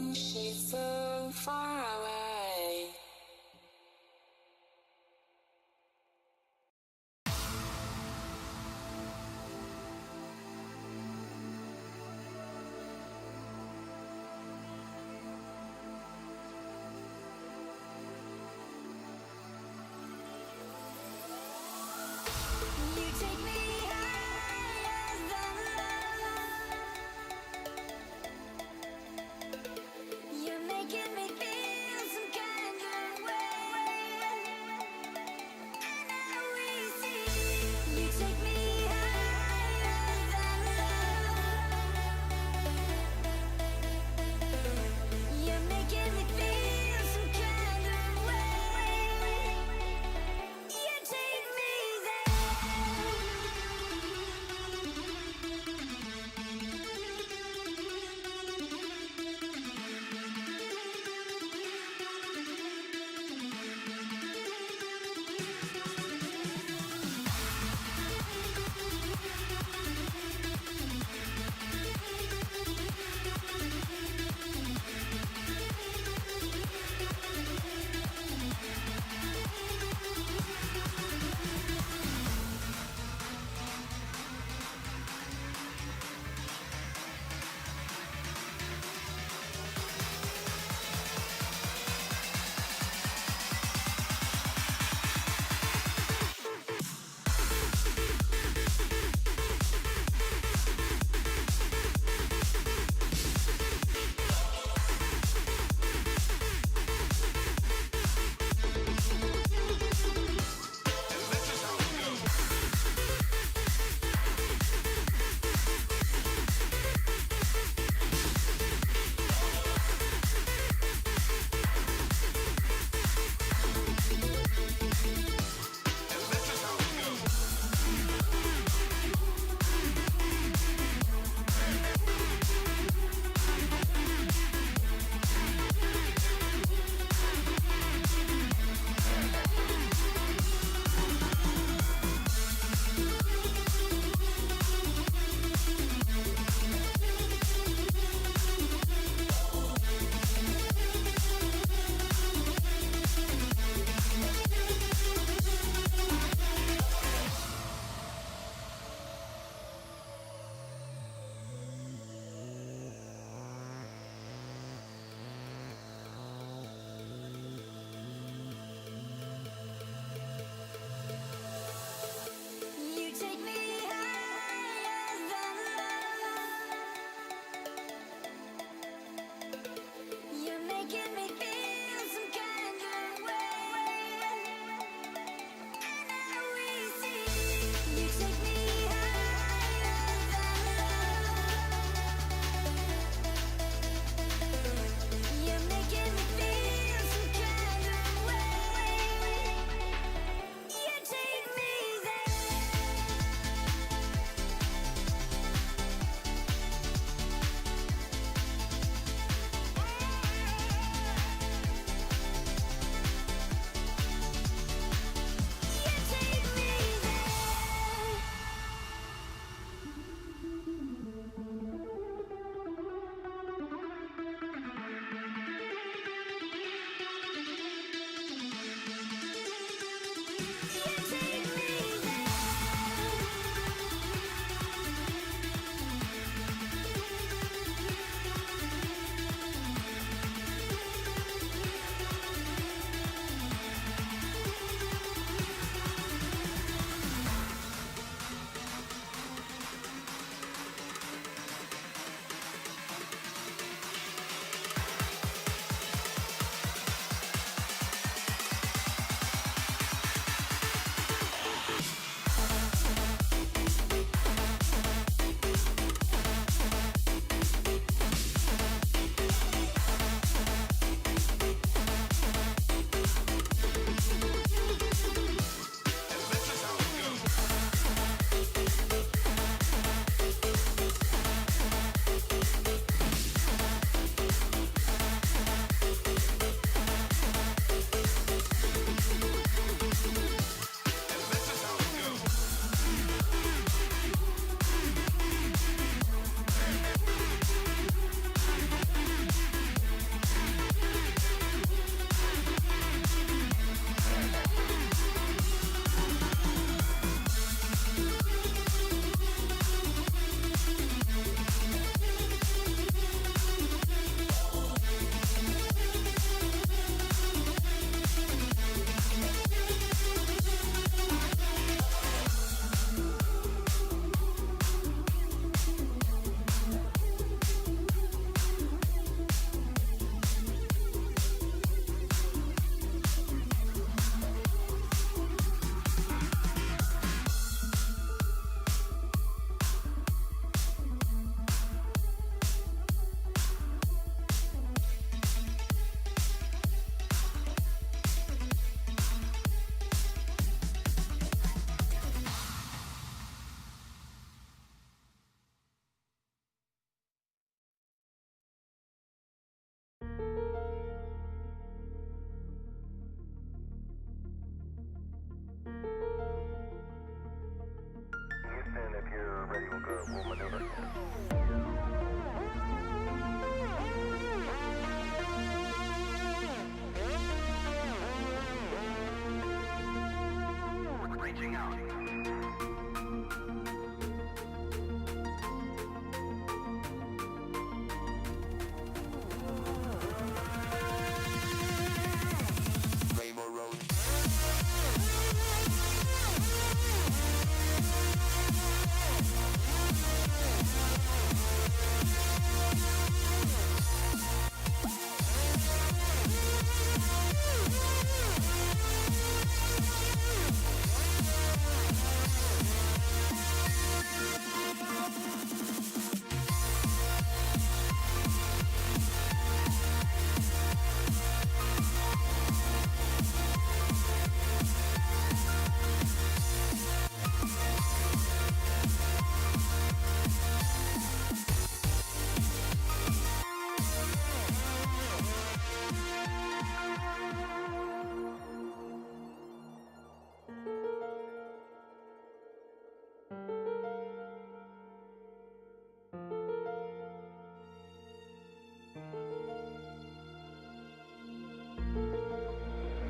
when she's so far away. You take me higher than love. You're making me feel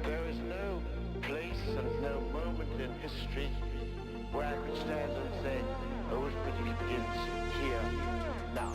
There is no place and no moment in history where I could stand and say, oh, it begins here, now.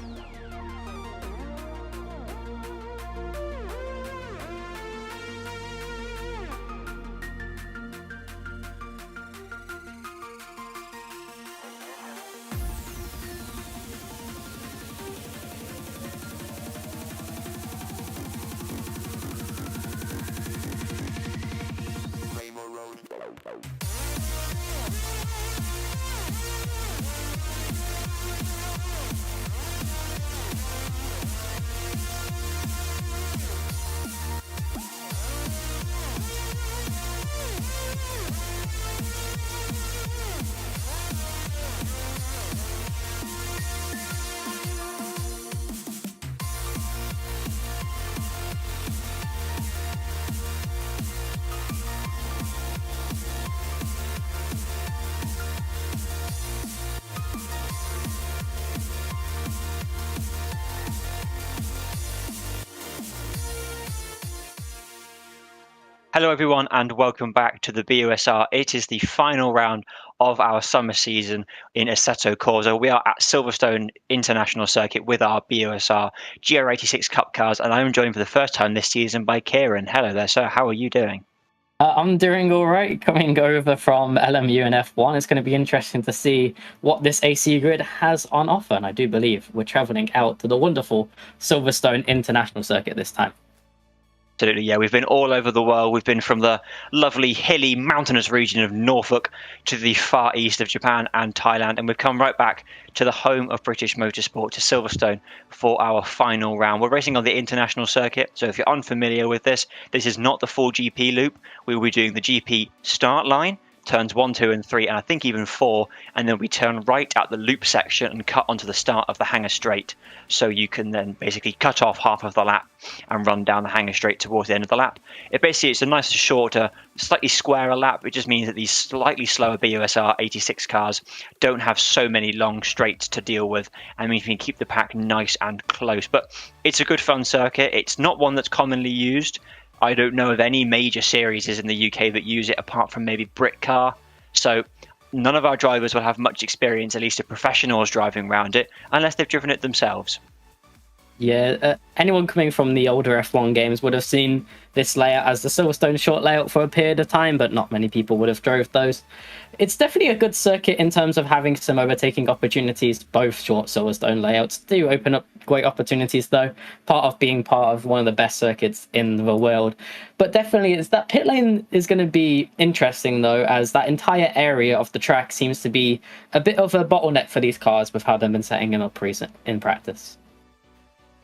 Hello everyone and welcome back to the BUSR. It is the final round of our summer season in Assetto Corsa. We are at Silverstone International Circuit with our BUSR GR86 Cup cars, and I'm joined for the first time this season by Kieran. Hello there, sir. How are you doing? I'm doing all right. Coming over from LMU and F1, it's going to be interesting to see what this AC grid has on offer. And I do believe we're traveling out to the wonderful Silverstone International Circuit this time. Absolutely, yeah. We've been all over the world. We've been from the lovely, hilly, mountainous region of Norfolk to the far east of Japan and Thailand, and we've come right back to the home of British motorsport, to Silverstone, for our final round. We're racing on the international circuit, so if you're unfamiliar with this, this is not the full GP loop. We will be doing the GP start line, turns 1, 2 and 3, and I think even 4, and then we turn right at the loop section and cut onto the start of the hangar straight, so you can then basically cut off half of the lap and run down the hangar straight towards the end of the lap. It's a nicer, shorter, slightly squarer lap. It just means that these slightly slower BUSR 86 cars don't have so many long straights to deal with, and means we can keep the pack nice and close. But it's a good fun circuit. It's not one that's commonly used. I don't know of any major series in the UK that use it apart from maybe Britcar. So none of our drivers will have much experience, at least of professionals driving around it, unless they've driven it themselves. Yeah, anyone coming from the older F1 games would have seen this layout as the Silverstone short layout for a period of time, but not many people would have drove those. It's definitely a good circuit in terms of having some overtaking opportunities. Both short Silverstone layouts do open up great opportunities, though, part of being part of one of the best circuits in the world. But definitely, it's that pit lane is going to be interesting, though, as that entire area of the track seems to be a bit of a bottleneck for these cars with how they've been setting them up in practice.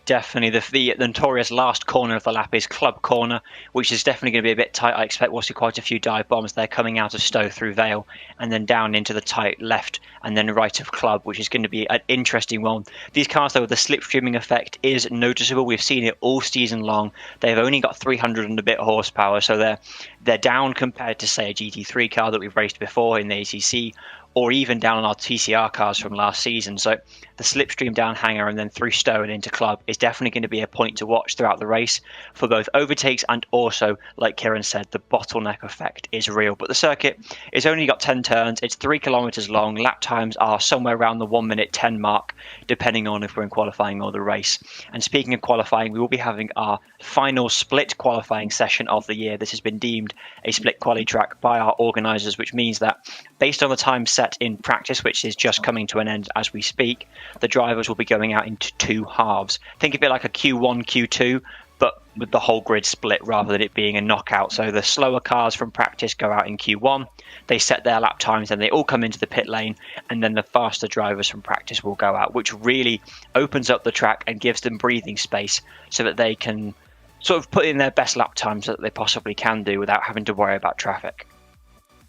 Definitely. The notorious last corner of the lap is Club Corner, which is definitely going to be a bit tight. I expect we'll see quite a few dive bombs there coming out of Stowe through Vale and then down into the tight left and then right of Club, which is going to be an interesting one. These cars, though, the slipstreaming effect is noticeable. We've seen it all season long. They've only got 300 and a bit horsepower, so they're down compared to, say, a GT3 car that we've raced before in the ACC or even down on our TCR cars from last season. So the slipstream down Hanger and then through Stowe and into Club is definitely going to be a point to watch throughout the race for both overtakes and also, like Kieran said, the bottleneck effect is real. But the circuit is only got 10 turns. It's 3 kilometers long. Lap times are somewhere around the 1 minute 10 mark, depending on if we're in qualifying or the race. And speaking of qualifying, we will be having our final split qualifying session of the year. This has been deemed a split quali track by our organisers, which means that based on the time set in practice, which is just coming to an end as we speak, the drivers will be going out into 2 halves. Think of it like a Q1, Q2, but with the whole grid split rather than it being a knockout. So the slower cars from practice go out in Q1, they set their lap times and they all come into the pit lane, and then the faster drivers from practice will go out, which really opens up the track and gives them breathing space so that they can sort of put in their best lap times that they possibly can do without having to worry about traffic.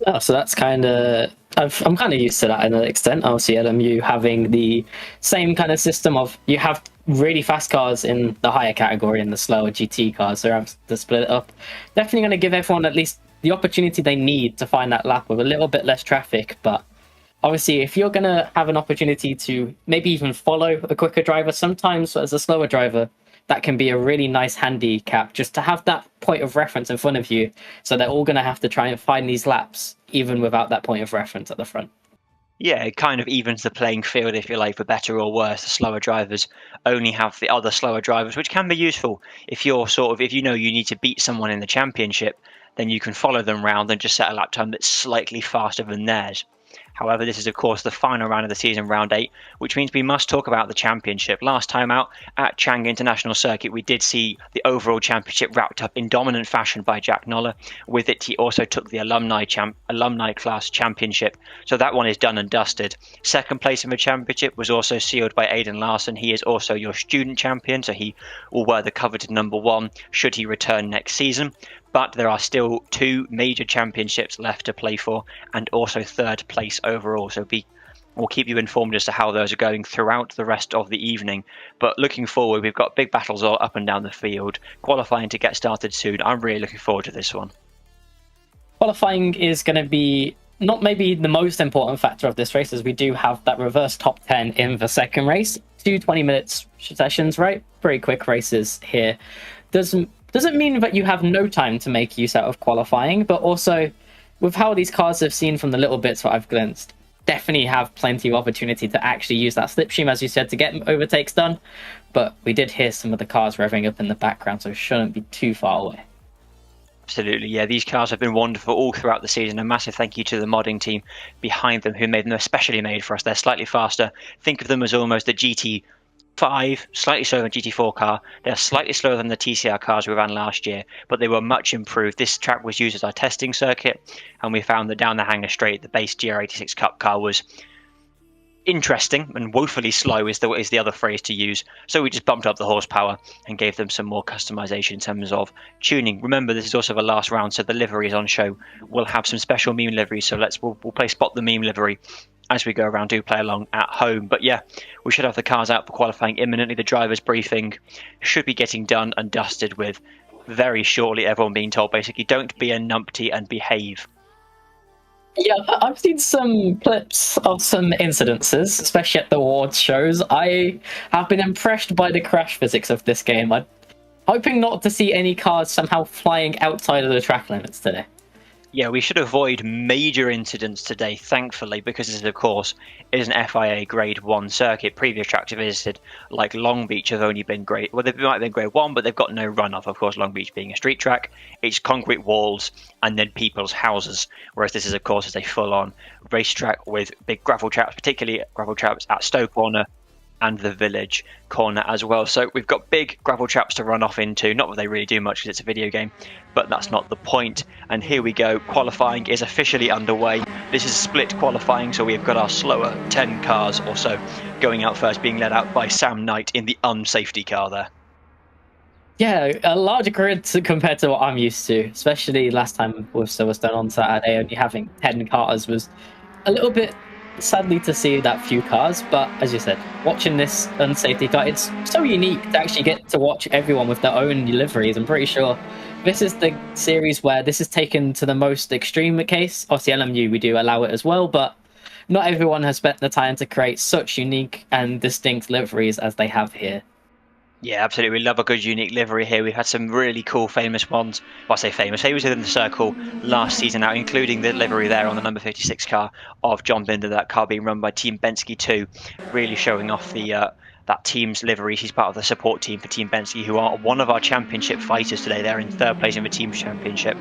Oh, so that's kind of, I'm kind of used to that in an extent. Obviously, LMU having the same kind of system of you have really fast cars in the higher category and the slower GT cars. So you have to split it up. Definitely going to give everyone at least the opportunity they need to find that lap with a little bit less traffic. But obviously, if you're going to have an opportunity to maybe even follow a quicker driver, sometimes as a slower driver, that can be a really nice handicap just to have that point of reference in front of you. So they're all going to have to try and find these laps, even without that point of reference at the front. Yeah, it kind of evens the playing field, if you like, for better or worse. The slower drivers only have the other slower drivers, which can be useful. If you're if you know you need to beat someone in the championship, then you can follow them round and just set a lap time that's slightly faster than theirs. However, this is, of course, the final round of the season, round 8, which means we must talk about the championship. Last time out at Chang International Circuit, we did see the overall championship wrapped up in dominant fashion by Jack Noller. With it, he also took the alumni class championship. So that one is done and dusted. Second place in the championship was also sealed by Aidan Larson. He is also your student champion, so he will wear the coveted number 1 should he return next season. But there are still 2 major championships left to play for, and also 3rd place overall. So we'll keep you informed as to how those are going throughout the rest of the evening. But looking forward, we've got big battles all up and down the field, qualifying to get started soon. I'm really looking forward to this one. Qualifying is going to be not maybe the most important factor of this race, as we do have that reverse top 10 in the second race. 2 20-minute sessions, right? Very quick races here. Doesn't mean that you have no time to make use out of qualifying, but also with how these cars have seen from the little bits that I've glimpsed, definitely have plenty of opportunity to actually use that slipstream, as you said, to get overtakes done. But we did hear some of the cars revving up in the background, so it shouldn't be too far away. Absolutely, yeah. These cars have been wonderful all throughout the season. A massive thank you to the modding team behind them who made them especially made for us. They're slightly faster. Think of them as almost a GT5, slightly slower than GT4 car. They're slightly slower than the TCR cars we ran last year, but they were much improved. This track was used as our testing circuit, and we found that down the Hanger Straight, the base GR86 Cup car was interesting and woefully slow is the other phrase to use. So we just bumped up the horsepower and gave them some more customization in terms of tuning. Remember, this is also the last round, so the liveries on show will have some special meme liveries. So we'll play Spot the Meme livery as we go around. Do play along at home. But yeah, we should have the cars out for qualifying imminently. The drivers briefing should be getting done and dusted with very shortly. Everyone being told basically, don't be a numpty and behave. Yeah, I've seen some clips of some incidences, especially at the awards shows. I have been impressed by the crash physics of this game. I'm hoping not to see any cars somehow flying outside of the track limits today. Yeah, we should avoid major incidents today, thankfully, because this, of course, is an FIA Grade 1 circuit. Previous tracks I've visited, like Long Beach, have only been they might have been Grade 1, but they've got no runoff. Of course, Long Beach being a street track, it's concrete walls and then people's houses, whereas this is, of course, a full-on racetrack with big gravel traps, particularly gravel traps at Stowe Corner and the Village Corner as well. So we've got big gravel traps to run off into. Not that they really do much because it's a video game, but that's not the point. And here we go. Qualifying is officially underway. This is split qualifying, so we've got our slower 10 cars or so going out first, being led out by Sam Knight in the unsafety car there. Yeah, a larger grid compared to what I'm used to, especially last time with Silverstone on Saturday, only having 10 cars was a little bit sadly to see that few cars. But as you said, watching this unsafety car, it's so unique to actually get to watch everyone with their own liveries. I'm pretty sure this is the series where this is taken to the most extreme case. Obviously LMU, we do allow it as well, but not everyone has spent the time to create such unique and distinct liveries as they have here. Yeah, absolutely. We love a good unique livery here. We've had some really cool famous ones. Well, I say famous within the circle last season now, including the livery there on the number 56 car of John Binder, that car being run by Team Penske 2, really showing off the that team's livery. He's part of the support team for Team Penske, who are one of our championship fighters today. They're in 3rd place in the team's championship,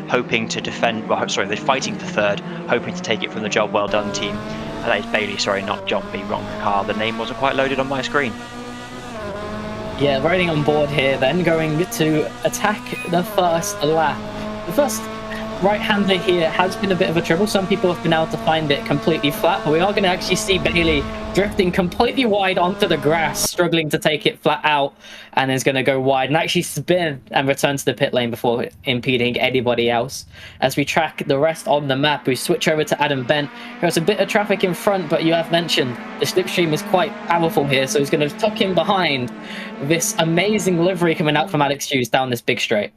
hoping to defend, well, sorry, they're fighting for 3rd, hoping to take it from the Job Well Done team. And that is Bailey, sorry, not John B. Wrong car. The name wasn't quite loaded on my screen. Yeah, riding on board here, then going to attack the first lap. The first right-hander here has been a bit of a trouble. Some people have been able to find it completely flat, but we are going to actually see Bailey drifting completely wide onto the grass, struggling to take it flat out, and is going to go wide and actually spin and return to the pit lane before impeding anybody else. As we track the rest on the map, we switch over to Adam Bent. There's a bit of traffic in front, but you have mentioned the slipstream is quite powerful here, so he's going to tuck in behind this amazing livery coming out from Alex Hughes down this big straight.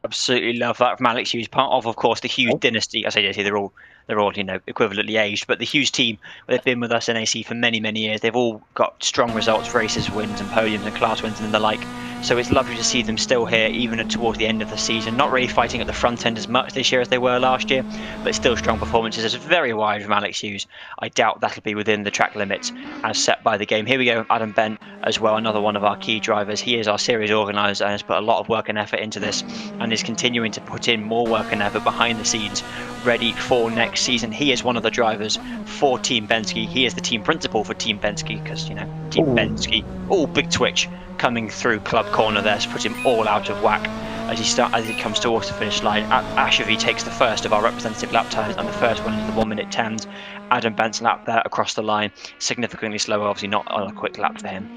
Absolutely love that from Alex Hughes, part of course, the Hughes dynasty. I say dynasty, they're all equivalently aged, but the Hughes team, they've been with us in AC for many years. They've all got strong results, races, wins and podiums and class wins and the like. So it's lovely to see them still here, even towards the end of the season. Not really fighting at the front end as much this year as they were last year, but still strong performances. It's very wide from Alex Hughes. I doubt that'll be within the track limits as set by the game. Here we go, Adam Bent as well, another one of our key drivers. He is our series organiser and has put a lot of work and effort into this, and is continuing to put in more work and effort behind the scenes, ready for next season. He is one of the drivers for Team Penske. He is the team principal for Team Penske because, Team Penske, big twitch coming through club corner there to put him all out of whack as he comes towards the finish line. Ashevi takes the first of our representative lap times, and the first one is the 1 minute 10s. Adam Bent's lap there across the line, significantly slower, obviously not on a quick lap for him.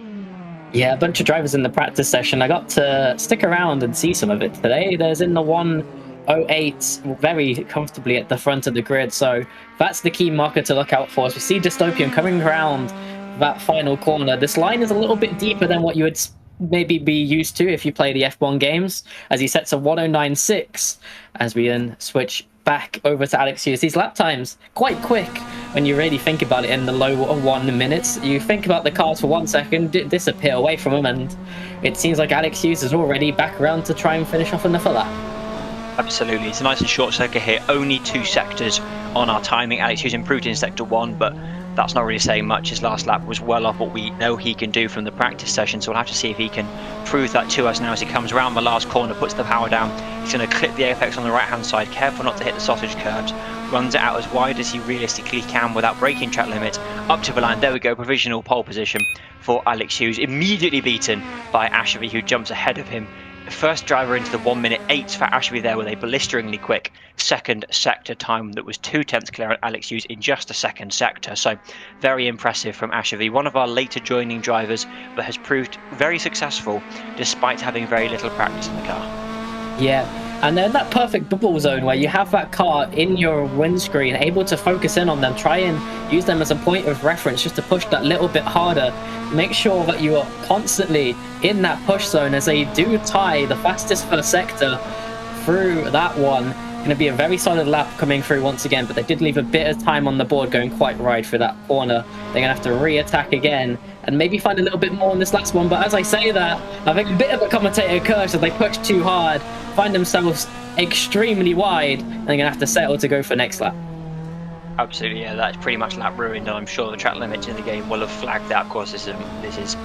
Yeah, a bunch of drivers in the practice session. I got to stick around and see some of it today. There's in the 1:08 very comfortably at the front of the grid, so that's the key marker to look out for. As we see Dystopian coming around that final corner. This line is a little bit deeper than what you would maybe be used to if you play the F1 games, as he sets a 1:09.6 as we then switch back over to Alex Hughes. These lap times quite quick when you really think about it in the low 1 minutes. You think about the cars for 1 second, disappear away from them, and it seems like Alex Hughes is already back around to try and finish off in the full lap. Absolutely, it's a nice and short circuit here, only 2 sectors on our timing. Alex Hughes improved in sector 1, but that's not really saying much. His last lap was well off what we know he can do from the practice session, so we'll have to see if he can prove that to us now as he comes around the last corner, puts the power down. He's going to clip the apex on the right hand side, careful not to hit the sausage curbs, runs it out as wide as he realistically can without breaking track limits, up to the line. There we go, provisional pole position for Alex Hughes, immediately beaten by Ashevi, who jumps ahead of him. The first driver into the 1:08 for Ashevi there with a blisteringly quick second sector time that was 2/10 clear on Alex Hughes in just a second sector. So very impressive from Ashevi, one of our later joining drivers, but has proved very successful despite having very little practice in the car. Yeah, and then that perfect bubble zone where you have that car in your windscreen, able to focus in on them, try and use them as a point of reference just to push that little bit harder. Make sure that you are constantly in that push zone, as they do tie the fastest first sector through that one. Going to be a very solid lap coming through once again, but they did leave a bit of time on the board going quite wide through that corner. They're going to have to re-attack again and maybe find a little bit more in this last one. But as I say that, I think a bit of a commentator curse as they push too hard, find themselves extremely wide, and they're going to have to settle to go for next lap. Absolutely, yeah, that's pretty much lap ruined, and I'm sure the track limits in the game will have flagged that. Of course, this is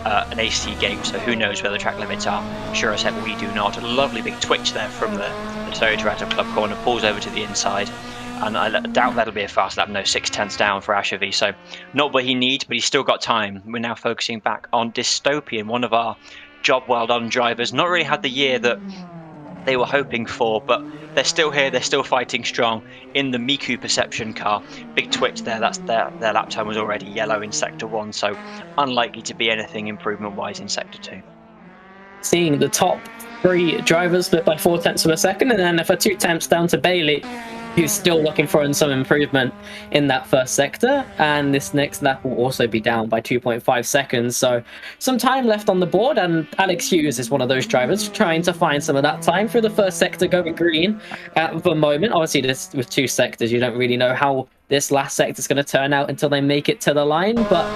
an AC game, so who knows where the track limits are. Sure as heck we do not. A lovely big twitch there from the Toyota out of club corner, pulls over to the inside, and I doubt that'll be a fast lap. No, 6/10 down for Ashevi, so not what he needs, but he's still got time. We're now focusing back on Dystopian, one of our job well done drivers. Not really had the year that they were hoping for, but they're still here, they're still fighting strong in the Miku Perception car. Big twitch there, that's their lap time was already yellow in sector 1, so unlikely to be anything improvement wise in sector 2. Seeing the top 3 drivers split by 0.4 of a second, and then for 2 tenths down to Bailey, who's still looking for some improvement in that first sector, and this next lap will also be down by 2.5 seconds, so some time left on the board, and Alex Hughes is one of those drivers trying to find some of that time through the first sector going green at the moment. Obviously, this with 2 sectors, you don't really know how this last sector is going to turn out until they make it to the line, but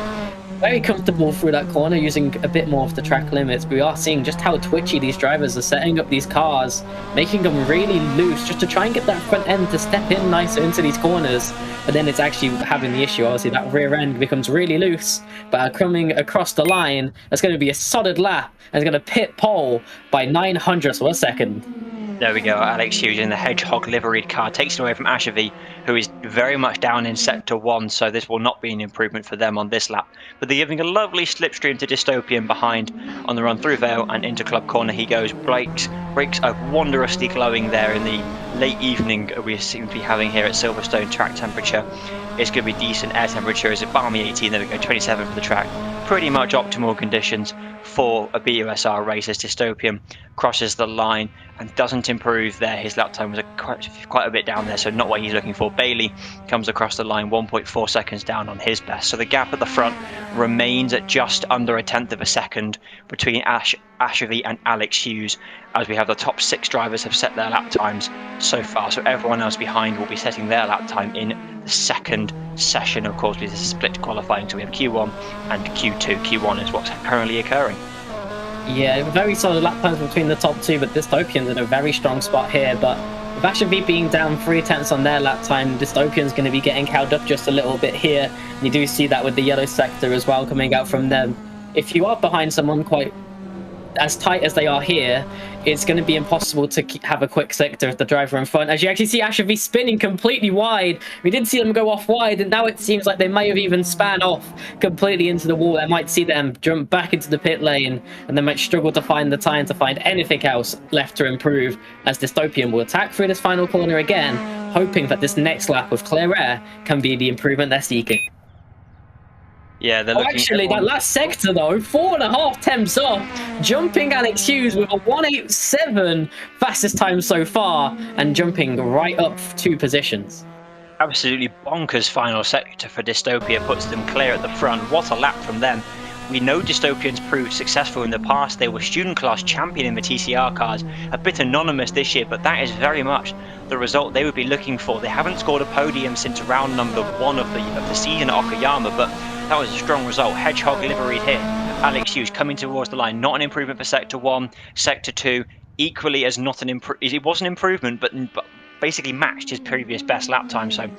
very comfortable through that corner using a bit more of the track limits. We are seeing just how twitchy these drivers are setting up these cars, making them really loose just to try and get that front end to step in nicer into these corners. But then it's actually having the issue, obviously, that rear end becomes really loose. But coming across the line, that's going to be a solid lap, and it's going to pit pole by 900ths of a second. There we go, Alex Hughes in the Hedgehog liveried car takes it away from Ashavi, who is very much down in sector 1, so this will not be an improvement for them on this lap. But they're giving a lovely slipstream to Dystopian behind on the run through Vale, and into Club Corner he goes. Brakes are wondrously glowing there in the late evening we seem to be having here at Silverstone. Track temperature is going to be decent, air temperature is a balmy 18, there we go, 27 for the track. Pretty much optimal conditions for a BUSR race as Dystopian crosses the line and doesn't improve there. His lap time was quite a bit down there, so not what he's looking for. Bailey comes across the line 1.4 seconds down on his best, so the gap at the front remains at just under a tenth of a second between Ashavi and Alex Hughes, as we have the top 6 drivers have set their lap times so far, so everyone else behind will be setting their lap time in the second session. Of course, with this split qualifying, so we have Q1 and Q2. Q1 is what's currently occurring. Yeah, very solid lap times between the top 2, but Dystopian's in a very strong spot here. But with Ashavi being down 3/10 on their lap time, Dystopian's going to be getting held up just a little bit here. And you do see that with the yellow sector as well coming out from them. If you are behind someone quite as tight as they are here, it's going to be impossible to have a quick sector with the driver in front. As you actually see Ashavi spinning completely wide. We did see them go off wide, and now it seems like they may have even span off completely into the wall. I might see them jump back into the pit lane, and they might struggle to find the time to find anything else left to improve, as Dystopian will attack through this final corner again, hoping that this next lap with clear air can be the improvement they're seeking. Yeah, they're looking actually, that last sector though, 4.5 temps off, jumping Alex Hughes with a 1:87 fastest time so far, and jumping right up 2 positions. Absolutely bonkers final sector for Dystopia, puts them clear at the front. What a lap from them. We know Dystopians proved successful in the past. They were student class champion in the TCR cars, a bit anonymous this year, but that is very much the result they would be looking for. They haven't scored a podium since round number 1 of the season at Okayama, but that was a strong result. Hedgehog liveried here. Alex Hughes coming towards the line. Not an improvement for Sector 1. Sector 2, equally as not an improvement. It was an improvement, but basically matched his previous best lap time. So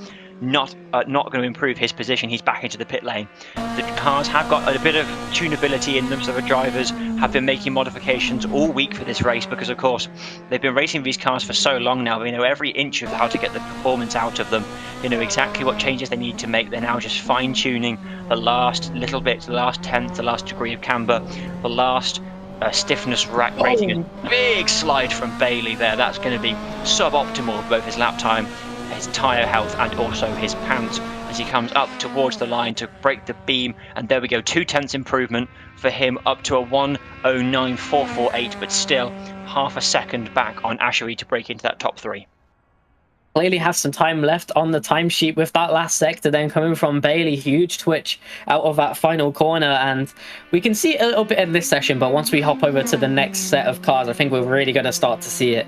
not going to improve his position. He's back into the pit lane. The cars have got a bit of tunability in them, so the drivers have been making modifications all week for this race, because of course they've been racing these cars for so long now. They know every inch of how to get the performance out of them. They know exactly what changes they need to make. They're now just fine-tuning the last little bit, the last tenth, the last degree of camber, the last stiffness rating. A big slide from Bailey there. That's going to be suboptimal for both his lap time, his tyre health, and also his pants as he comes up towards the line to break the beam. And there we go, 2/10 improvement for him, up to a 1:09.448, but still half a second back on Ashery to break into that top 3. Clearly has some time left on the timesheet with that last sector then coming from Bailey. Huge twitch out of that final corner, and we can see a little bit in this session, but once we hop over to the next set of cars, I think we're really going to start to see it.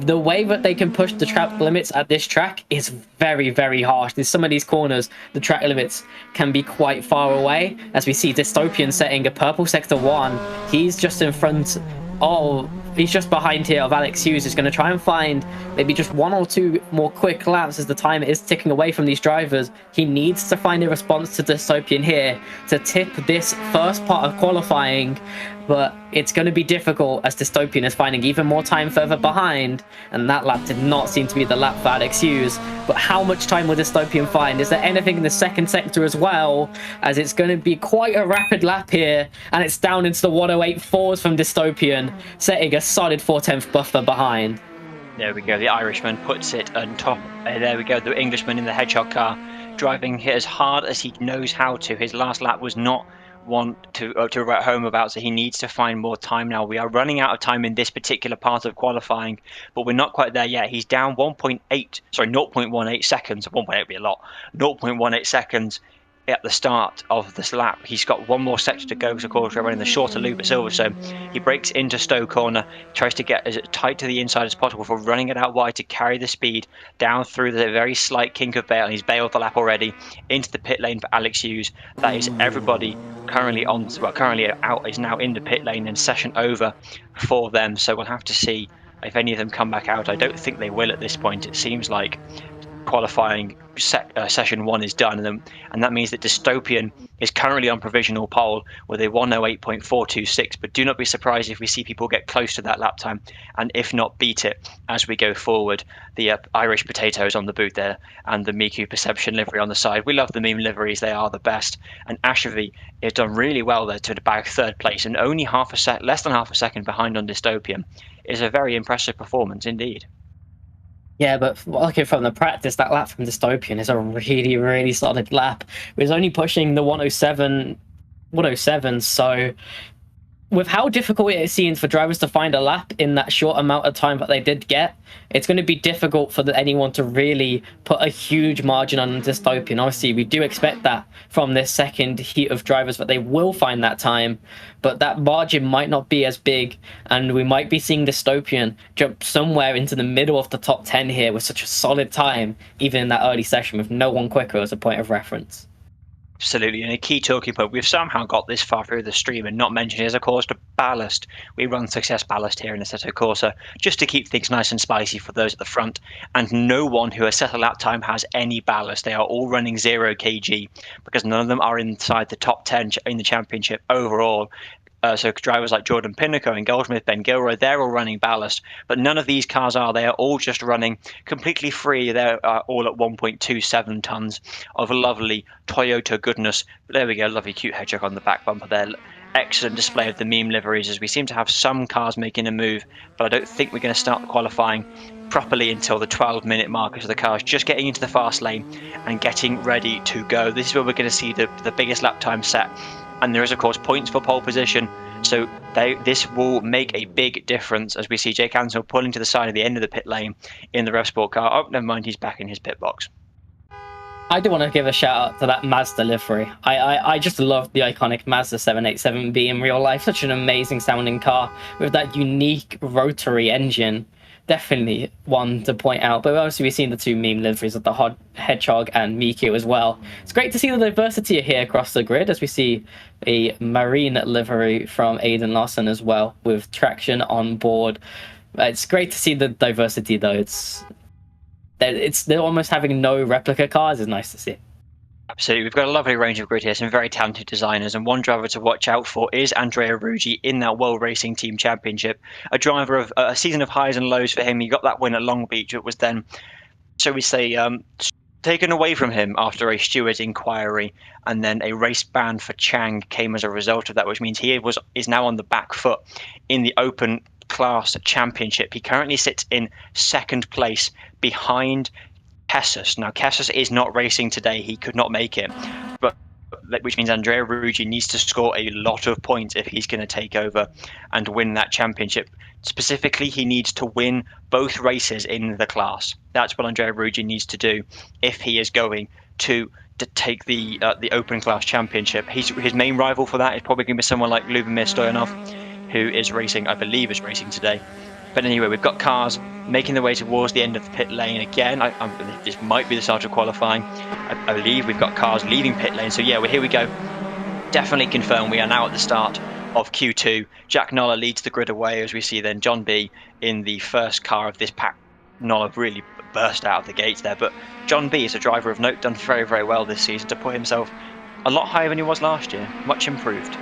The way that they can push the track limits at this track is very, very harsh. In some of these corners, the track limits can be quite far away, as we see Dystopian setting a purple sector 1. He's just in front of... He's just behind here of Alex Hughes, who's going to try and find maybe just 1 or 2 more quick laps as the time is ticking away from these drivers. He needs to find a response to Dystopian here to tip this first part of qualifying, but it's going to be difficult as Dystopian is finding even more time further behind, and that lap did not seem to be the lap for Alex Hughes. But how much time will Dystopian find? Is there anything in the second sector as well, as it's going to be quite a rapid lap here, and it's down into the 1:08.4s from Dystopian, setting a solid 4/10 buffer behind. There we go, the Irishman puts it on top. There we go, the Englishman in the Hedgehog car, driving here as hard as he knows how to. His last lap was not one to write home about, so he needs to find more time now. We are running out of time in this particular part of qualifying, but we're not quite there yet. He's down 0.18 seconds. 1.8 would be a lot. 0.18 seconds at the start of this lap. He's got one more sector to go, because of course we're running the shorter loop at Silverstone. He breaks into Stowe Corner, tries to get as tight to the inside as possible for running it out wide to carry the speed down through the very slight kink of bail, and he's bailed the lap already into the pit lane for Alex Hughes. That is everybody currently out, is now in the pit lane, and session over for them. So we'll have to see if any of them come back out. I don't think they will at this point. It seems like qualifying session 1 is done, and that means that Dystopian is currently on provisional pole with a 108.426, but do not be surprised if we see people get close to that lap time, and if not beat it as we go forward. The Irish potatoes on the boot there, and the Miku Perception livery on the side. We love the meme liveries, they are the best, and Ashevi has done really well there to bag 3rd place, and only less than half a second behind on Dystopian. Is a very impressive performance indeed. Yeah, but looking from the practice, that lap from Dystopian is a really, really solid lap. It was only pushing the 107, so with how difficult it seems for drivers to find a lap in that short amount of time that they did get, it's going to be difficult for anyone to really put a huge margin on Dystopian. Obviously, we do expect that from this second heat of drivers, that they will find that time, but that margin might not be as big, and we might be seeing Dystopian jump somewhere into the middle of the top 10 here with such a solid time, even in that early session, with no one quicker as a point of reference. Absolutely, and a key talking point we've somehow got this far through the stream and not mentioned is, of course, the ballast. We run Success Ballast here in Assetto Corsa just to keep things nice and spicy for those at the front, and no one who has set a lap time has any ballast. They are all running 0 kg because none of them are inside the top 10 in the championship overall. So drivers like Jordan Pinnacle and Goldsmith, Ben Gilroy, they're all running ballast, but none of these cars are. They are all just running completely free. They're all at 1.27 tons of lovely Toyota goodness. There we go, lovely cute hedgehog on the back bumper there. Excellent display of the meme liveries, as we seem to have some cars making a move, but I don't think we're going to start qualifying properly until the 12-minute mark, so the cars just getting into the fast lane and getting ready to go. This is where we're going to see the biggest lap time set. And there is, of course, points for pole position. So this will make a big difference as we see Jake Ansell pulling to the side of the end of the pit lane in the Rev Sport car. Oh, never mind, he's back in his pit box. I do want to give a shout out to that Mazda livery. I just love the iconic Mazda 787B in real life. Such an amazing sounding car with that unique rotary engine. Definitely one to point out. But obviously we've seen the two meme liveries of the Hedgehog and Miku as well. It's great to see the diversity here across the grid, as we see a marine livery from Aidan Lawson as well, with traction on board. It's great to see the diversity though. They're almost having no replica cars is nice to see. Absolutely, we've got a lovely range of grid here, some very talented designers, and one driver to watch out for is Andrea Ruggi in that World Racing Team Championship. A driver of a season of highs and lows for him. He got that win at Long Beach. It was then, shall we say, taken away from him after a steward inquiry, and then a race ban for Chang came as a result of that, which means he is now on the back foot in the Open Class Championship. He currently sits in 2nd place behind Kessus. Now, Kessus is not racing today. He could not make it, which means Andrea Ruggi needs to score a lot of points if he's going to take over and win that championship. Specifically, he needs to win both races in the class. That's what Andrea Ruggi needs to do if he is going to take the Open Class Championship. His main rival for that is probably going to be someone like Lubomir Stoyanov, who is racing, I believe, is racing today. But anyway, we've got cars making their way towards the end of the pit lane again. This might be the start of qualifying. I believe we've got cars leaving pit lane. So yeah, here we go. Definitely confirmed we are now at the start of Q2. Jack Noller leads the grid away, as we see then John B in the first car of this pack. Noller really burst out of the gates there, but John B is a driver of note, done very, very well this season to put himself a lot higher than he was last year. Much improved.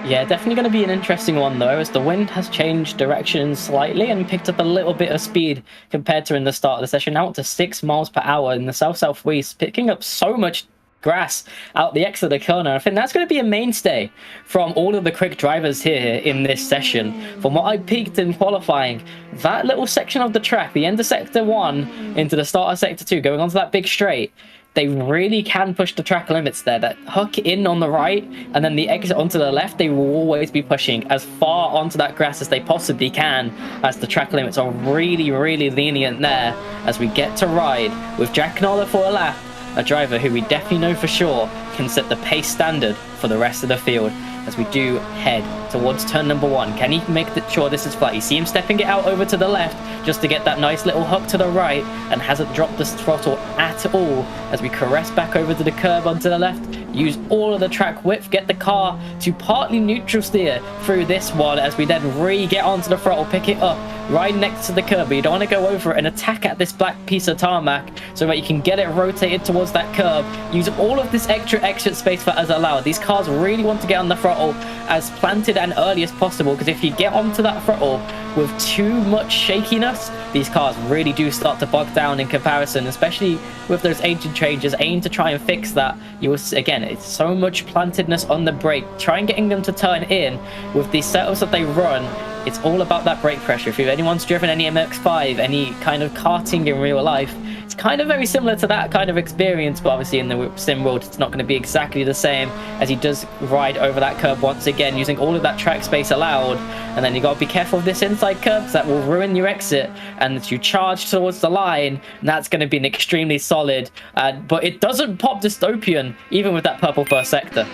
Yeah, definitely going to be an interesting one though, as the wind has changed direction slightly and picked up a little bit of speed compared to in the start of the session, out to 6 miles per hour in the south-southwest, picking up so much grass out the exit of the corner. I think that's going to be a mainstay from all of the quick drivers here in this session. From what I peaked in qualifying, that little section of the track, the end of Sector 1 into the start of Sector 2, going onto that big straight, they really can push the track limits there. That hook in on the right and then the exit onto the left, they will always be pushing as far onto that grass as they possibly can, as the track limits are really, really lenient there, as we get to ride with Jack Noller for a lap a driver who we definitely know for sure can set the pace standard for the rest of the field as we do head towards turn number 1. Can he make sure this is flat? You see him stepping it out over to the left just to get that nice little hook to the right, and hasn't dropped the throttle at all as we caress back over to the curb onto the left. Use all of the track width, get the car to partly neutral steer through this one as we then get onto the throttle, pick it up right next to the curb. But you don't want to go over it and attack at this black piece of tarmac so that you can get it rotated towards that curb. Use all of this extra exit space that is allowed. These cars really want to get on the throttle as planted and early as possible, because if you get onto that throttle with too much shakiness, these cars really do start to bog down in comparison, especially with those engine changes. Aim to try and fix that. You will, again, it's so much plantedness on the brake. Try and getting them to turn in with the setups that they run. It's all about that brake pressure. If anyone's driven any MX-5, any kind of karting in real life, it's kind of very similar to that kind of experience, but obviously in the sim world it's not going to be exactly the same, as he does ride over that curb once again using all of that track space allowed. And then you got to be careful of this inside curb, because that will ruin your exit, and as you charge towards the line, that's going to be an extremely solid, but it doesn't pop dystopian even with that purple first sector.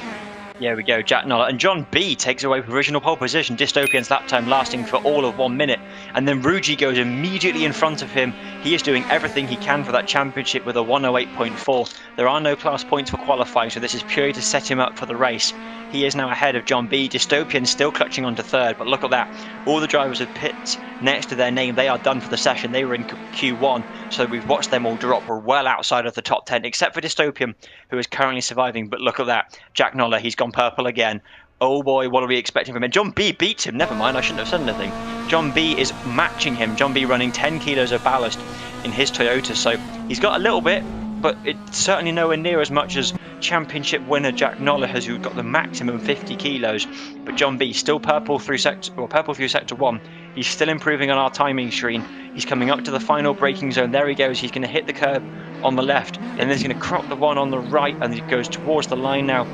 There we go, Jack Noller. And John B takes away provisional pole position, Dystopian's lap time lasting for all of 1 minute. And then Ruji goes immediately in front of him. He is doing everything he can for that championship with a 108.4. There are no class points for qualifying, so this is purely to set him up for the race. He is now ahead of John B. Dystopian still clutching onto third, but look at that. All the drivers with pits next to their name, they are done for the session. They were in Q1, so we've watched them all drop. We're well outside of the top 10, except for Dystopian, who is currently surviving. But look at that. Jack Noller, he's gone purple again. Oh boy, what are we expecting from him? John B beats him. Never mind, I shouldn't have said anything. John B is matching him. John B running 10 kilos of ballast in his Toyota, so he's got a little bit, but it's certainly nowhere near as much as championship winner Jack Noller has, who got the maximum 50 kilos. But John B still purple through sector 1. He's still improving on our timing screen. He's coming up to the final braking zone. There he goes. He's going to hit the curb on the left, and then he's going to crop the one on the right, and he goes towards the line now.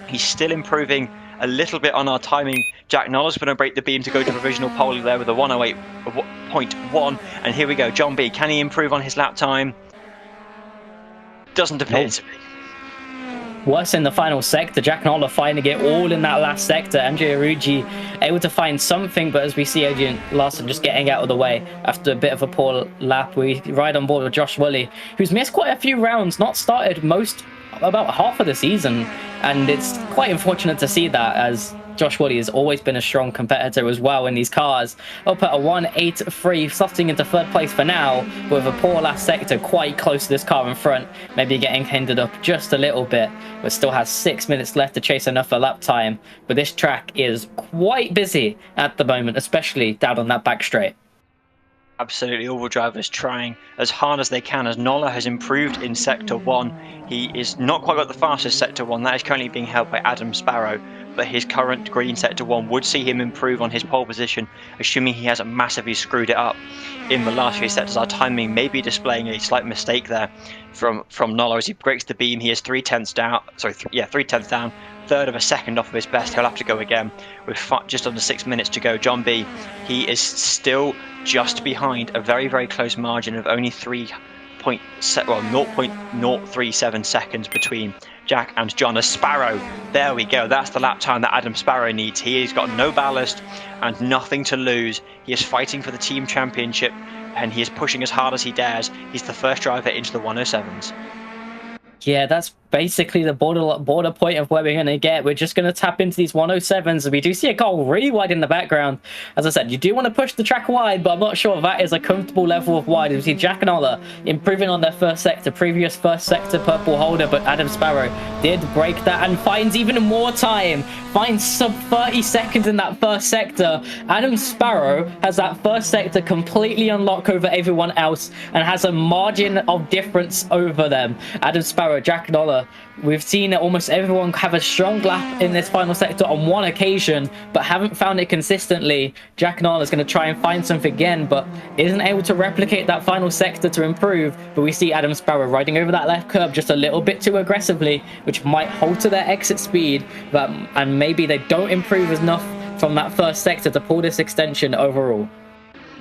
He's still improving a little bit on our timing. Jack Noller's going to break the beam to go to provisional pole there with a 108.1, and here we go. John B, can he improve on his lap time? Doesn't appear to be. Worse in the final sector. Jack Noller finding it all in that last sector. Andrea Ruggi able to find something, but as we see Adrian Larson just getting out of the way after a bit of a poor lap. We ride on board with Josh Woolley, who's missed quite a few rounds, not started about half of the season, and it's quite unfortunate to see that, as Josh Woolley has always been a strong competitor as well in these cars. Up at a 1.83, slotting into third place for now, with a poor last sector quite close to this car in front, maybe getting hindered up just a little bit, but still has 6 minutes left to chase enough for lap time. But this track is quite busy at the moment, especially down on that back straight. Absolutely, all the drivers trying as hard as they can, as Noller has improved in Sector 1. He is not quite got the fastest Sector 1, that is currently being held by Adam Sparrow, but his current green Sector 1 would see him improve on his pole position, assuming he hasn't massively screwed it up in the last few sectors. Our timing may be displaying a slight mistake there from Noller as he breaks the beam. He is 3/10 down, 3/10 down, third of a second off of his best. He'll have to go again with just under 6 minutes to go. John B, he is still just behind a very, very close margin of only 0.037 seconds between Jack and John. As Sparrow, there we go, that's the lap time that Adam Sparrow needs. He's got no ballast and nothing to lose. He is fighting for the team championship, and he is pushing as hard as he dares. He's the first driver into the 107s. Yeah, that's basically the border point of where we're going to get. We're just going to tap into these 107s. We do see a car really wide in the background. As I said, you do want to push the track wide, but I'm not sure if that is a comfortable level of wide. We see Jack Noller improving on their first sector, previous first sector purple holder, but Adam Sparrow did break that and finds even more time. Finds sub 30 seconds in that first sector. Adam Sparrow has that first sector completely unlocked over everyone else and has a margin of difference over them. Adam Sparrow, Jack Noller, we've seen almost everyone have a strong lap in this final sector on one occasion, but haven't found it consistently. Jack Noller is going to try and find something again, but isn't able to replicate that final sector to improve. But we see Adam Sparrow riding over that left curb just a little bit too aggressively, which might alter their exit speed, and maybe they don't improve enough from that first sector to pull this extension overall.